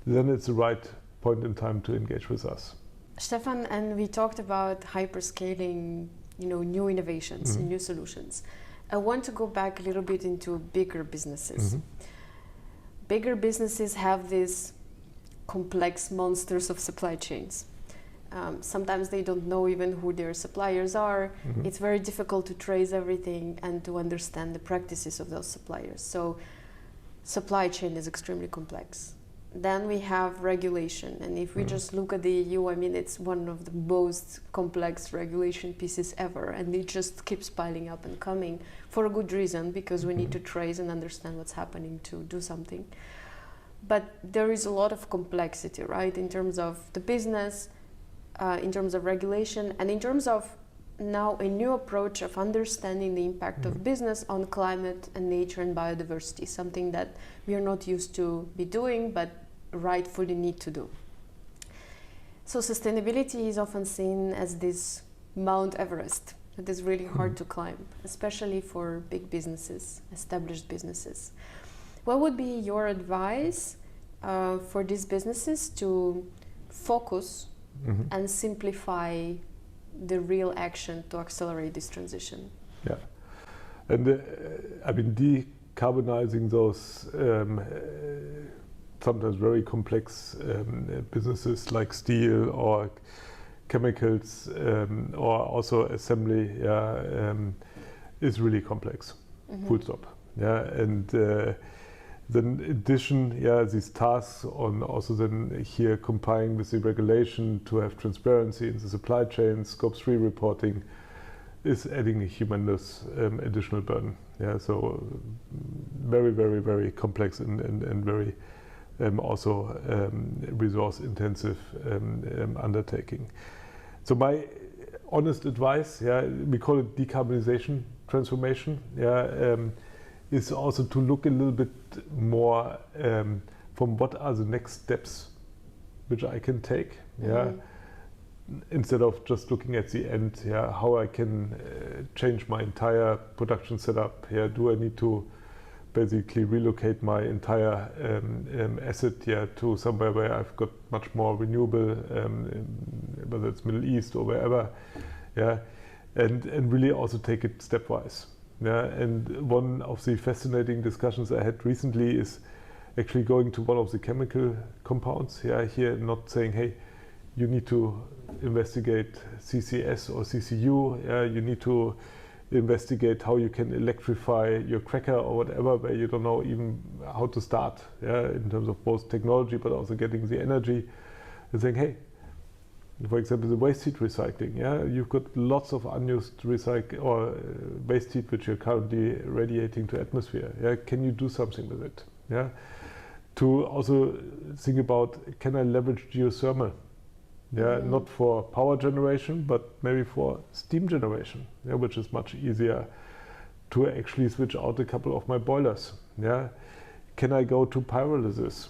then it's the right point in time to engage with us. Stefan, and we talked about hyperscaling, new innovations and new solutions. I want to go back a little bit into bigger businesses. Bigger businesses have these complex monsters of supply chains. Sometimes they don't know even who their suppliers are. It's very difficult to trace everything and to understand the practices of those suppliers. So supply chain is extremely complex. Then we have regulation, and if we just look at the EU, it's one of the most complex regulation pieces ever, and it just keeps piling up and coming for a good reason, because we need to trace and understand what's happening to do something. But there is a lot of complexity, right, in terms of the business, in terms of regulation, and in terms of now a new approach of understanding the impact of business on climate and nature and biodiversity, something that we are not used to be doing but rightfully need to do. So sustainability is often seen as this Mount Everest that is really hard to climb, especially for big businesses, established businesses. What would be your advice for these businesses to focus and simplify the real action to accelerate this transition? Yeah, and I mean, decarbonizing those sometimes very complex businesses like steel or chemicals or also assembly is really complex. Full stop. Yeah, and then in addition, these tasks on also then here complying with the regulation to have transparency in the supply chain, Scope 3 reporting is adding a humongous additional burden. Yeah, so very, very, very complex and very also resource intensive undertaking. So my honest advice, we call it decarbonization transformation, is also to look a little bit more from what are the next steps which I can take, instead of just looking at the end, how I can change my entire production setup. Do I need to basically relocate my entire asset to somewhere where I've got much more renewable, whether it's Middle East or wherever, and really also take it stepwise. And one of the fascinating discussions I had recently is actually going to one of the chemical compounds here, not saying, hey, you need to investigate CCS or CCU, you need to investigate how you can electrify your cracker or whatever, where you don't know even how to start, in terms of both technology but also getting the energy, and saying, hey, for example, the waste heat recycling, you've got lots of unused recycle or waste heat which you're currently radiating to atmosphere. Can you do something with it? To also think about, can I leverage geothermal? Not for power generation, but maybe for steam generation, which is much easier to actually switch out a couple of my boilers. Can I go to pyrolysis?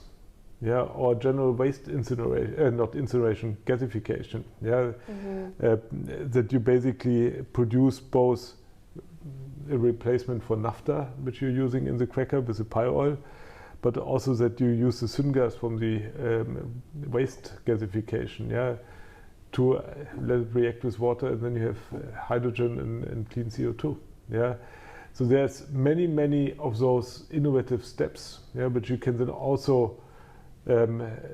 Or general waste incineration, not incineration, gasification. That you basically produce both a replacement for naphtha, which you're using in the cracker with the py oil, but also that you use the syngas from the waste gasification, to let it react with water, and then you have hydrogen and clean CO2. So there's many of those innovative steps, but you can then also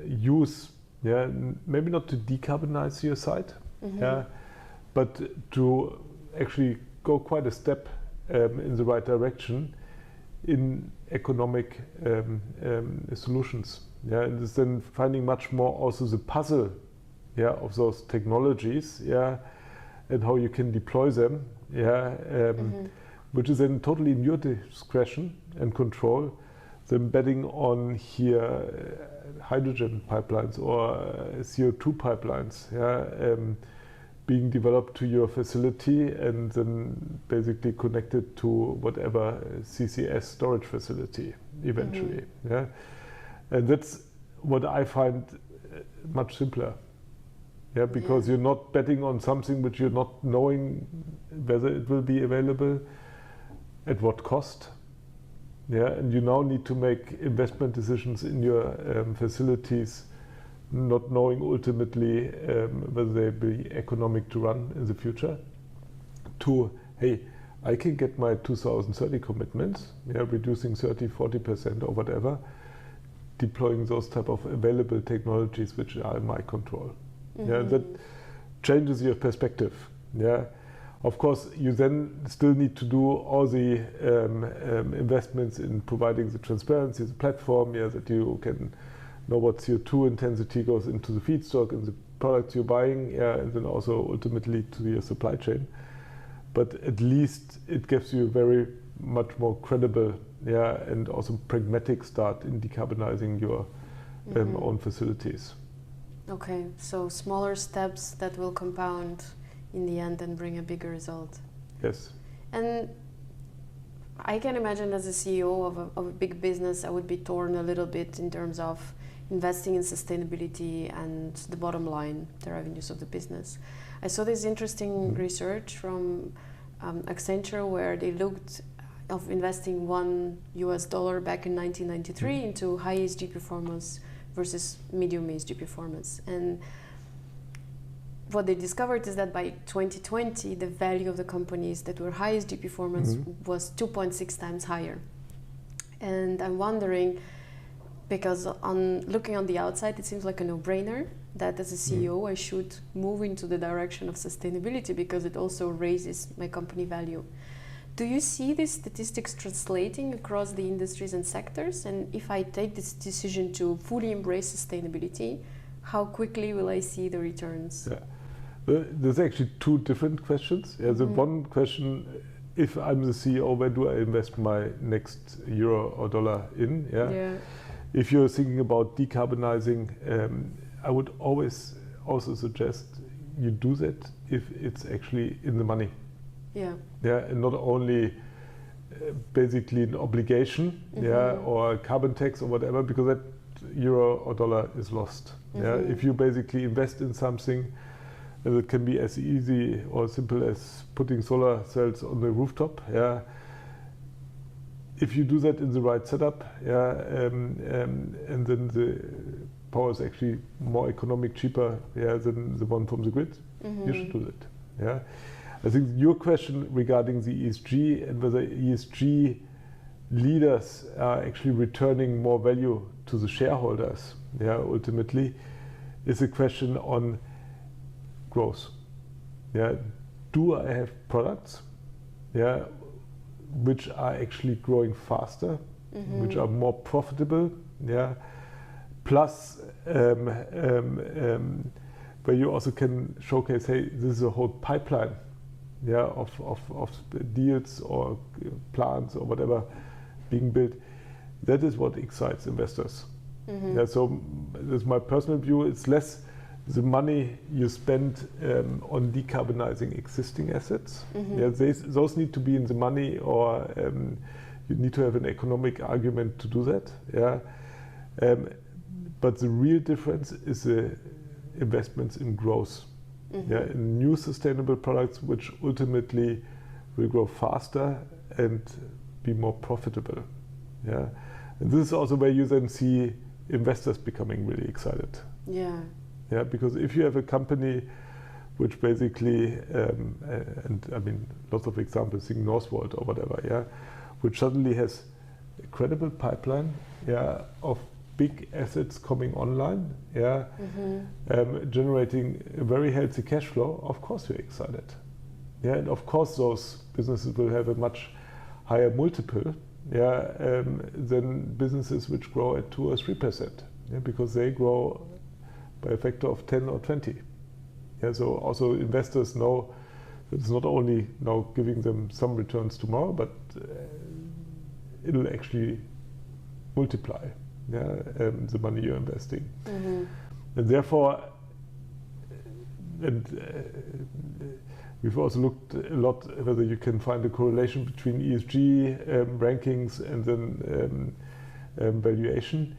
use, maybe not to decarbonize your site, but to actually go quite a step in the right direction in economic solutions. And it's then finding much more also the puzzle, of those technologies, and how you can deploy them, which is then totally in your discretion and control. Then betting on here hydrogen pipelines or CO2 pipelines, being developed to your facility and then basically connected to whatever CCS storage facility eventually. And that's what I find much simpler. Because you're not betting on something which you're not knowing whether it will be available, at what cost. And you now need to make investment decisions in your facilities, not knowing ultimately whether they be economic to run in the future. To, hey, I can get my 2030 commitments, reducing 30-40% or whatever, deploying those type of available technologies which are in my control. That changes your perspective. Of course, you then still need to do all the investments in providing the transparency, the platform, that you can know what CO2 intensity goes into the feedstock and the products you're buying, and then also ultimately to your supply chain. But at least it gives you a very much more credible, and also pragmatic start in decarbonizing your own facilities. Okay, so smaller steps that will compound in the end and bring a bigger result. Yes. And I can imagine as a CEO of a big business, I would be torn a little bit in terms of investing in sustainability and the bottom line, the revenues of the business. I saw this interesting research from Accenture where they looked of investing $1 back in 1993 into high ESG performance versus medium ESG performance. And what they discovered is that by 2020, the value of the companies that were high ESG performance was 2.6 times higher. And I'm wondering, because on looking on the outside, it seems like a no-brainer that as a CEO, I should move into the direction of sustainability because it also raises my company value. Do you see these statistics translating across the industries and sectors? And if I take this decision to fully embrace sustainability, how quickly will I see the returns? Yeah. There's actually two different questions. Yeah, the one question, if I'm the CEO, where do I invest my next euro or dollar in? Yeah. If you're thinking about decarbonizing, I would always also suggest you do that if it's actually in the money. Yeah, and not only basically an obligation, or a carbon tax or whatever, because that euro or dollar is lost. Yeah, if you basically invest in something, it can be as easy or simple as putting solar cells on the rooftop. Yeah, if you do that in the right setup, and then the power is actually more economic, cheaper, than the one from the grid, you should do that. Yeah. I think your question regarding the ESG and whether ESG leaders are actually returning more value to the shareholders, ultimately, is a question on growth. Yeah, do I have products, which are actually growing faster, which are more profitable, plus where you also can showcase, hey, this is a whole pipeline. Of deals or plans or whatever being built. That is what excites investors. So that's my personal view. It's less the money you spend on decarbonizing existing assets. Those need to be in the money, or you need to have an economic argument to do that. But the real difference is the investments in growth. In new sustainable products, which ultimately will grow faster and be more profitable. And this is also where you then see investors becoming really excited. Because if you have a company which basically, and I mean, lots of examples, think Northvolt or whatever, which suddenly has a credible pipeline, of big assets coming online, generating a very healthy cash flow, of course you're excited. And of course those businesses will have a much higher multiple, than businesses which grow at 2 or 3%, because they grow by a factor of 10 or 20. So also investors know that it's not only now giving them some returns tomorrow, but it'll actually multiply. The money you're investing. And therefore, we've also looked a lot whether you can find a correlation between ESG rankings and then valuation.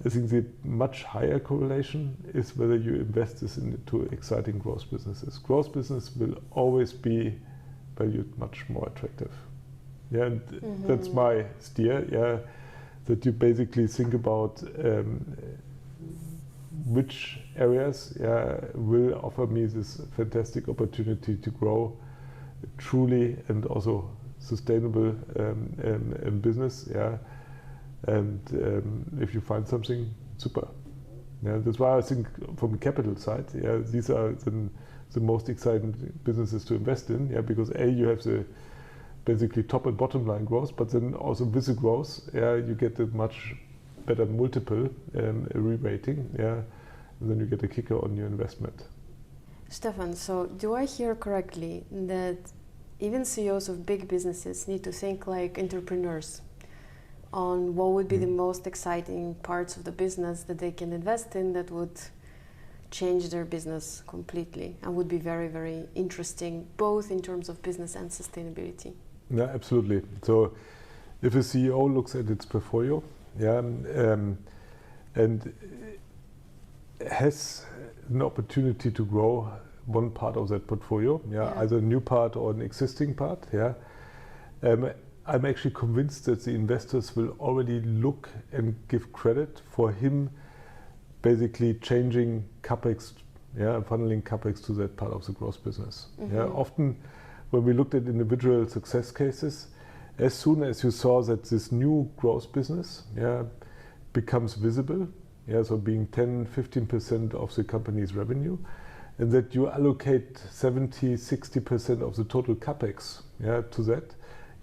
I think the much higher correlation is whether you invest this into exciting growth businesses. Growth business will always be valued much more attractive. And that's my steer. That you basically think about which areas will offer me this fantastic opportunity to grow truly and also sustainable business. And if you find something, super. That's why I think from the capital side, these are the most exciting businesses to invest in. Because you have the basically top and bottom line growth, but then also with the growth, you get a much better multiple, a re-rating, and then you get a kicker on your investment. Stefan, so do I hear correctly that even CEOs of big businesses need to think like entrepreneurs on what would be the most exciting parts of the business that they can invest in that would change their business completely and would be very, very interesting, both in terms of business and sustainability. Yeah, absolutely. So if a CEO looks at its portfolio, and has an opportunity to grow one part of that portfolio, either a new part or an existing part, I'm actually convinced that the investors will already look and give credit for him basically changing CapEx, funneling CapEx to that part of the growth business. Often when we looked at individual success cases, as soon as you saw that this new growth business becomes visible, so being 10-15% of the company's revenue, and that you allocate 70-60% of the total CapEx to that,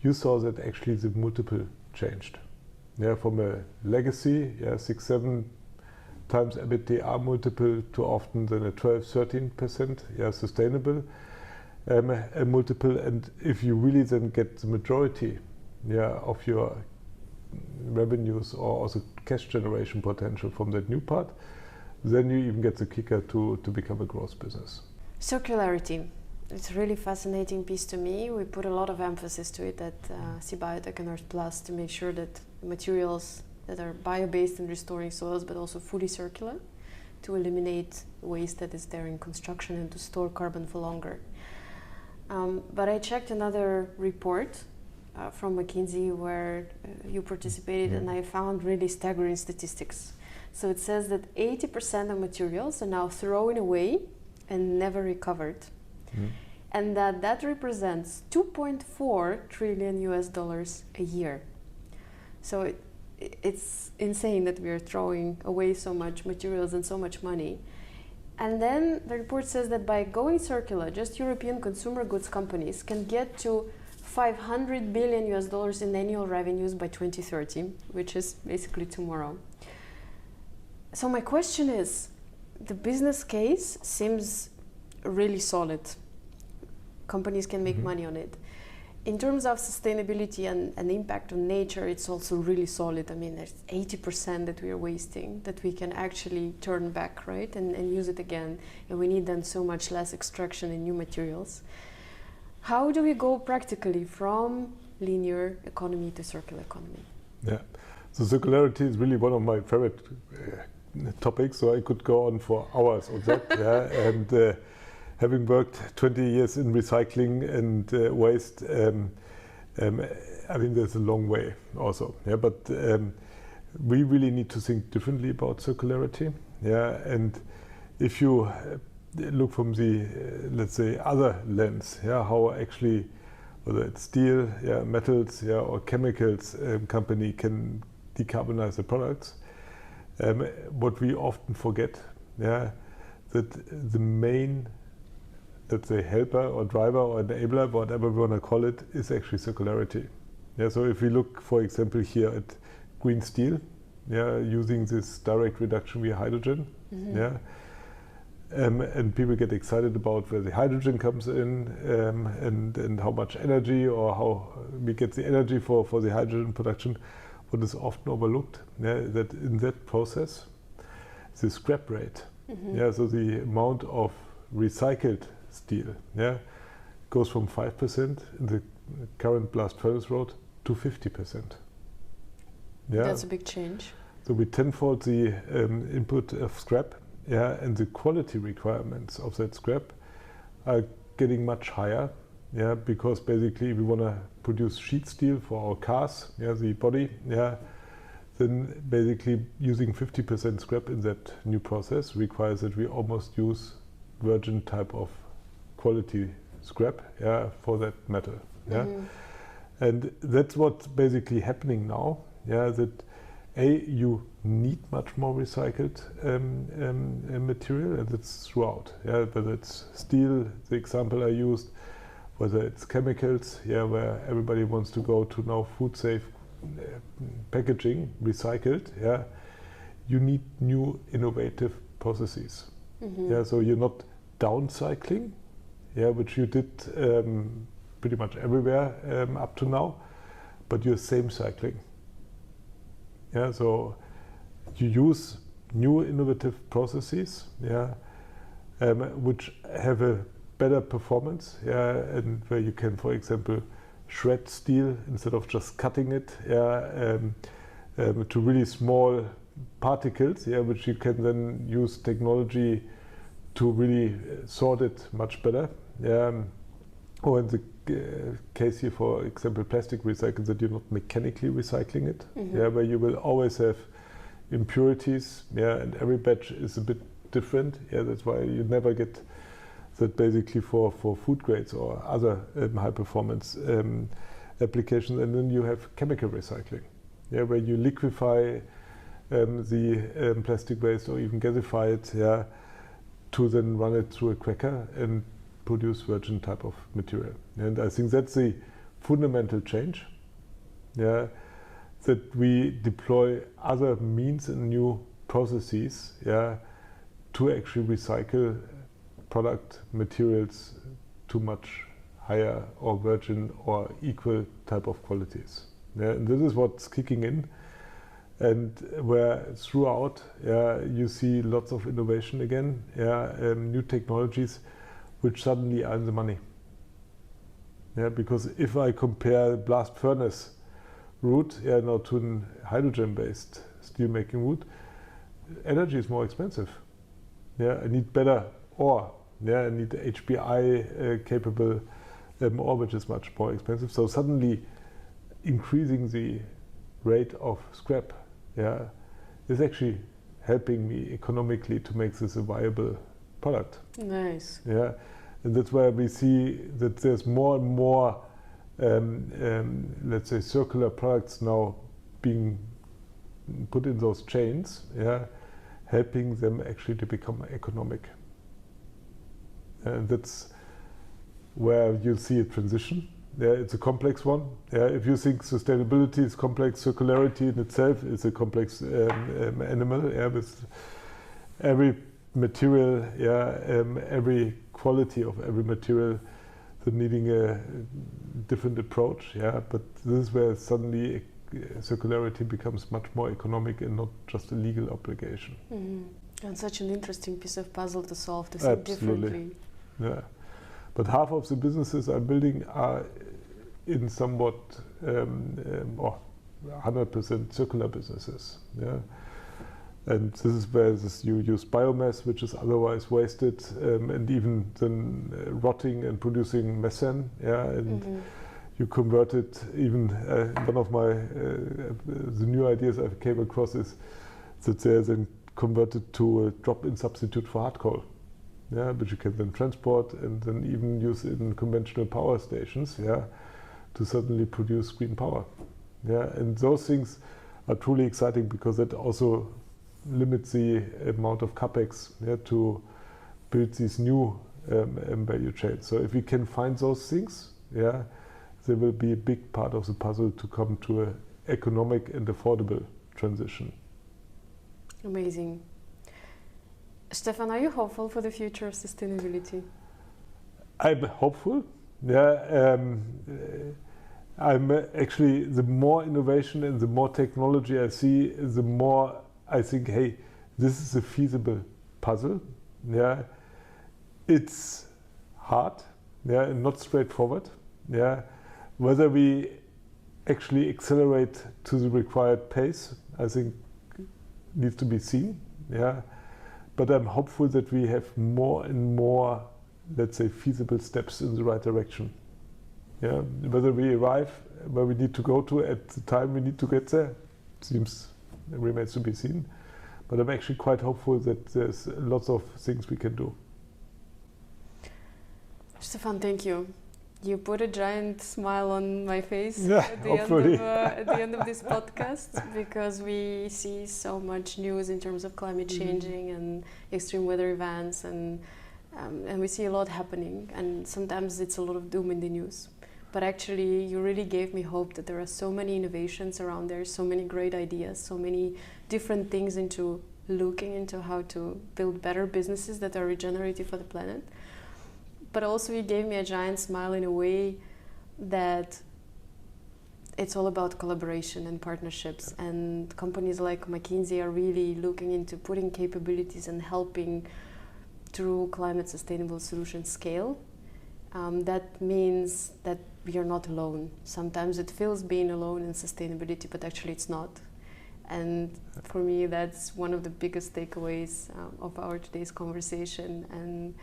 you saw that actually the multiple changed. From a legacy 6-7 times EBITDA multiple to often then a 12-13% sustainable a multiple. And if you really then get the majority of your revenues or also cash generation potential from that new part, then you even get the kicker to become a growth business. Circularity. It's a really fascinating piece to me. We put a lot of emphasis to it at c-biotech and Earth Plus to make sure that materials that are bio-based in restoring soils, but also fully circular, to eliminate waste that is there in construction and to store carbon for longer. But I checked another report from McKinsey where you participated, and I found really staggering statistics. So it says that 80% of materials are now thrown away and never recovered. And that represents $2.4 trillion a year. So it's insane that we are throwing away so much materials and so much money. And then the report says that by going circular, just European consumer goods companies can get to $500 billion in annual revenues by 2030, which is basically tomorrow. So my question is, the business case seems really solid. Companies can make money on it. In terms of sustainability and impact on nature, it's also really solid. I mean, there's 80% that we are wasting that we can actually turn back, right, and use it again. And we need then so much less extraction in new materials. How do we go practically from linear economy to circular economy? Yeah, so circularity is really one of my favorite topics, so I could go on for hours on that. And having worked 20 years in recycling and waste, I mean, there's a long way also. But we really need to think differently about circularity. And if you look from the, let's say, other lens, how actually, whether it's steel, metals, or chemicals, company can decarbonize the products, what we often forget, that the main, let's say, helper or driver or enabler, whatever we want to call it, is actually circularity. So if we look, for example, here at green steel, using this direct reduction via hydrogen, and people get excited about where the hydrogen comes in, and how much energy or how we get the energy for the hydrogen production. What is often overlooked, that in that process, the scrap rate, so the amount of recycled steel, goes from 5% in the current blast furnace road to 50%. That's a big change. So we tenfold the input of scrap, and the quality requirements of that scrap are getting much higher, because basically we want to produce sheet steel for our cars, the body, then basically using 50% scrap in that new process requires that we almost use virgin type of quality scrap, for that metal, and that's what's basically happening now, that you need much more recycled material, and it's throughout, whether it's steel, the example I used, whether it's chemicals, where everybody wants to go to now food safe packaging, recycled, you need new innovative processes. So you're not downcycling, which you did pretty much everywhere up to now, but you're same cycling. So you use new innovative processes, which have a better performance, and where you can, for example, shred steel instead of just cutting it, to really small particles, which you can then use technology to really sort it much better. Or in the case here, for example, plastic recycling, that you're not mechanically recycling it, where you will always have impurities, and every batch is a bit different. That's why you never get that basically for food grades or other high performance applications. And then you have chemical recycling, where you liquefy the plastic waste or even gasify it, to then run it through a cracker and produce virgin type of material. And I think that's the fundamental change, that we deploy other means and new processes, to actually recycle product materials to much higher or virgin or equal type of qualities. And this is what's kicking in, and where throughout you see lots of innovation again, new technologies which suddenly earn the money. Because if I compare blast furnace route now to a hydrogen-based steel making route, energy is more expensive. I need better ore. I need HBI capable ore, which is much more expensive. So suddenly increasing the rate of scrap is actually helping me economically to make this a viable product. Nice. And that's why we see that there's more and more, let's say, circular products now being put in those chains, helping them actually to become economic. And that's where you'll see a transition. It's a complex one. If you think sustainability is complex, circularity in itself is a complex animal. With every material, every quality of every material, so needing a different approach. But this is where suddenly circularity becomes much more economic and not just a legal obligation. And such an interesting piece of puzzle to solve, to think differently. But half of the businesses I'm building are in somewhat or 100% circular businesses. And this is where you use biomass, which is otherwise wasted, and even then rotting and producing methane. And you convert it. Even one of my the new ideas I came across is that they're then converted to a drop-in substitute for hard coal. Which you can then transport and then even use in conventional power stations, to suddenly produce green power. And those things are truly exciting because that also limits the amount of capex to build these new value chains. So if we can find those things, there will be a big part of the puzzle to come to an economic and affordable transition. Amazing. Stefan, are you hopeful for the future of sustainability? I'm hopeful. I'm actually, the more innovation and the more technology I see, the more I think, hey, this is a feasible puzzle. It's hard, and not straightforward. Whether we actually accelerate to the required pace, I think needs to be seen. But I'm hopeful that we have more and more, let's say, feasible steps in the right direction. Whether we arrive where we need to go to at the time we need to get there, remains to be seen. But I'm actually quite hopeful that there's lots of things we can do. Stefan, thank you. You put a giant smile on my face at the end of this podcast, because we see so much news in terms of climate changing and extreme weather events, and we see a lot happening, and sometimes it's a lot of doom in the news. But actually, you really gave me hope that there are so many innovations around there, so many great ideas, so many different things into looking into how to build better businesses that are regenerative for the planet. But also you gave me a giant smile in a way that it's all about collaboration and partnerships, and companies like McKinsey are really looking into putting capabilities and helping true climate sustainable solutions scale, that means that we are not alone. Sometimes it feels being alone in sustainability, but actually it's not. And for me, that's one of the biggest takeaways of our today's conversation. And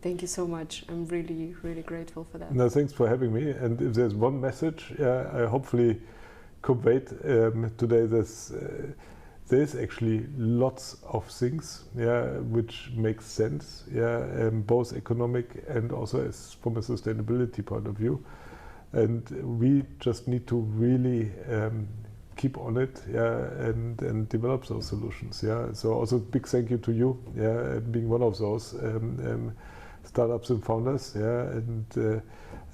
thank you so much. I'm really, really grateful for that. No, thanks for having me. And if there's one message I hopefully conveyed today, there's actually lots of things which make sense, both economic and also from a sustainability point of view. And we just need to really keep on it, and develop those solutions. So also big thank you to you, being one of those startups and founders. And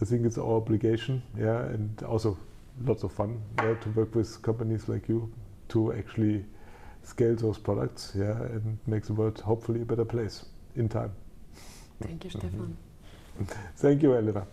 I think it's our obligation, and also lots of fun, to work with companies like you to actually scale those products, and make the world hopefully a better place in time. Thank you, Stefan. Thank you, Elena.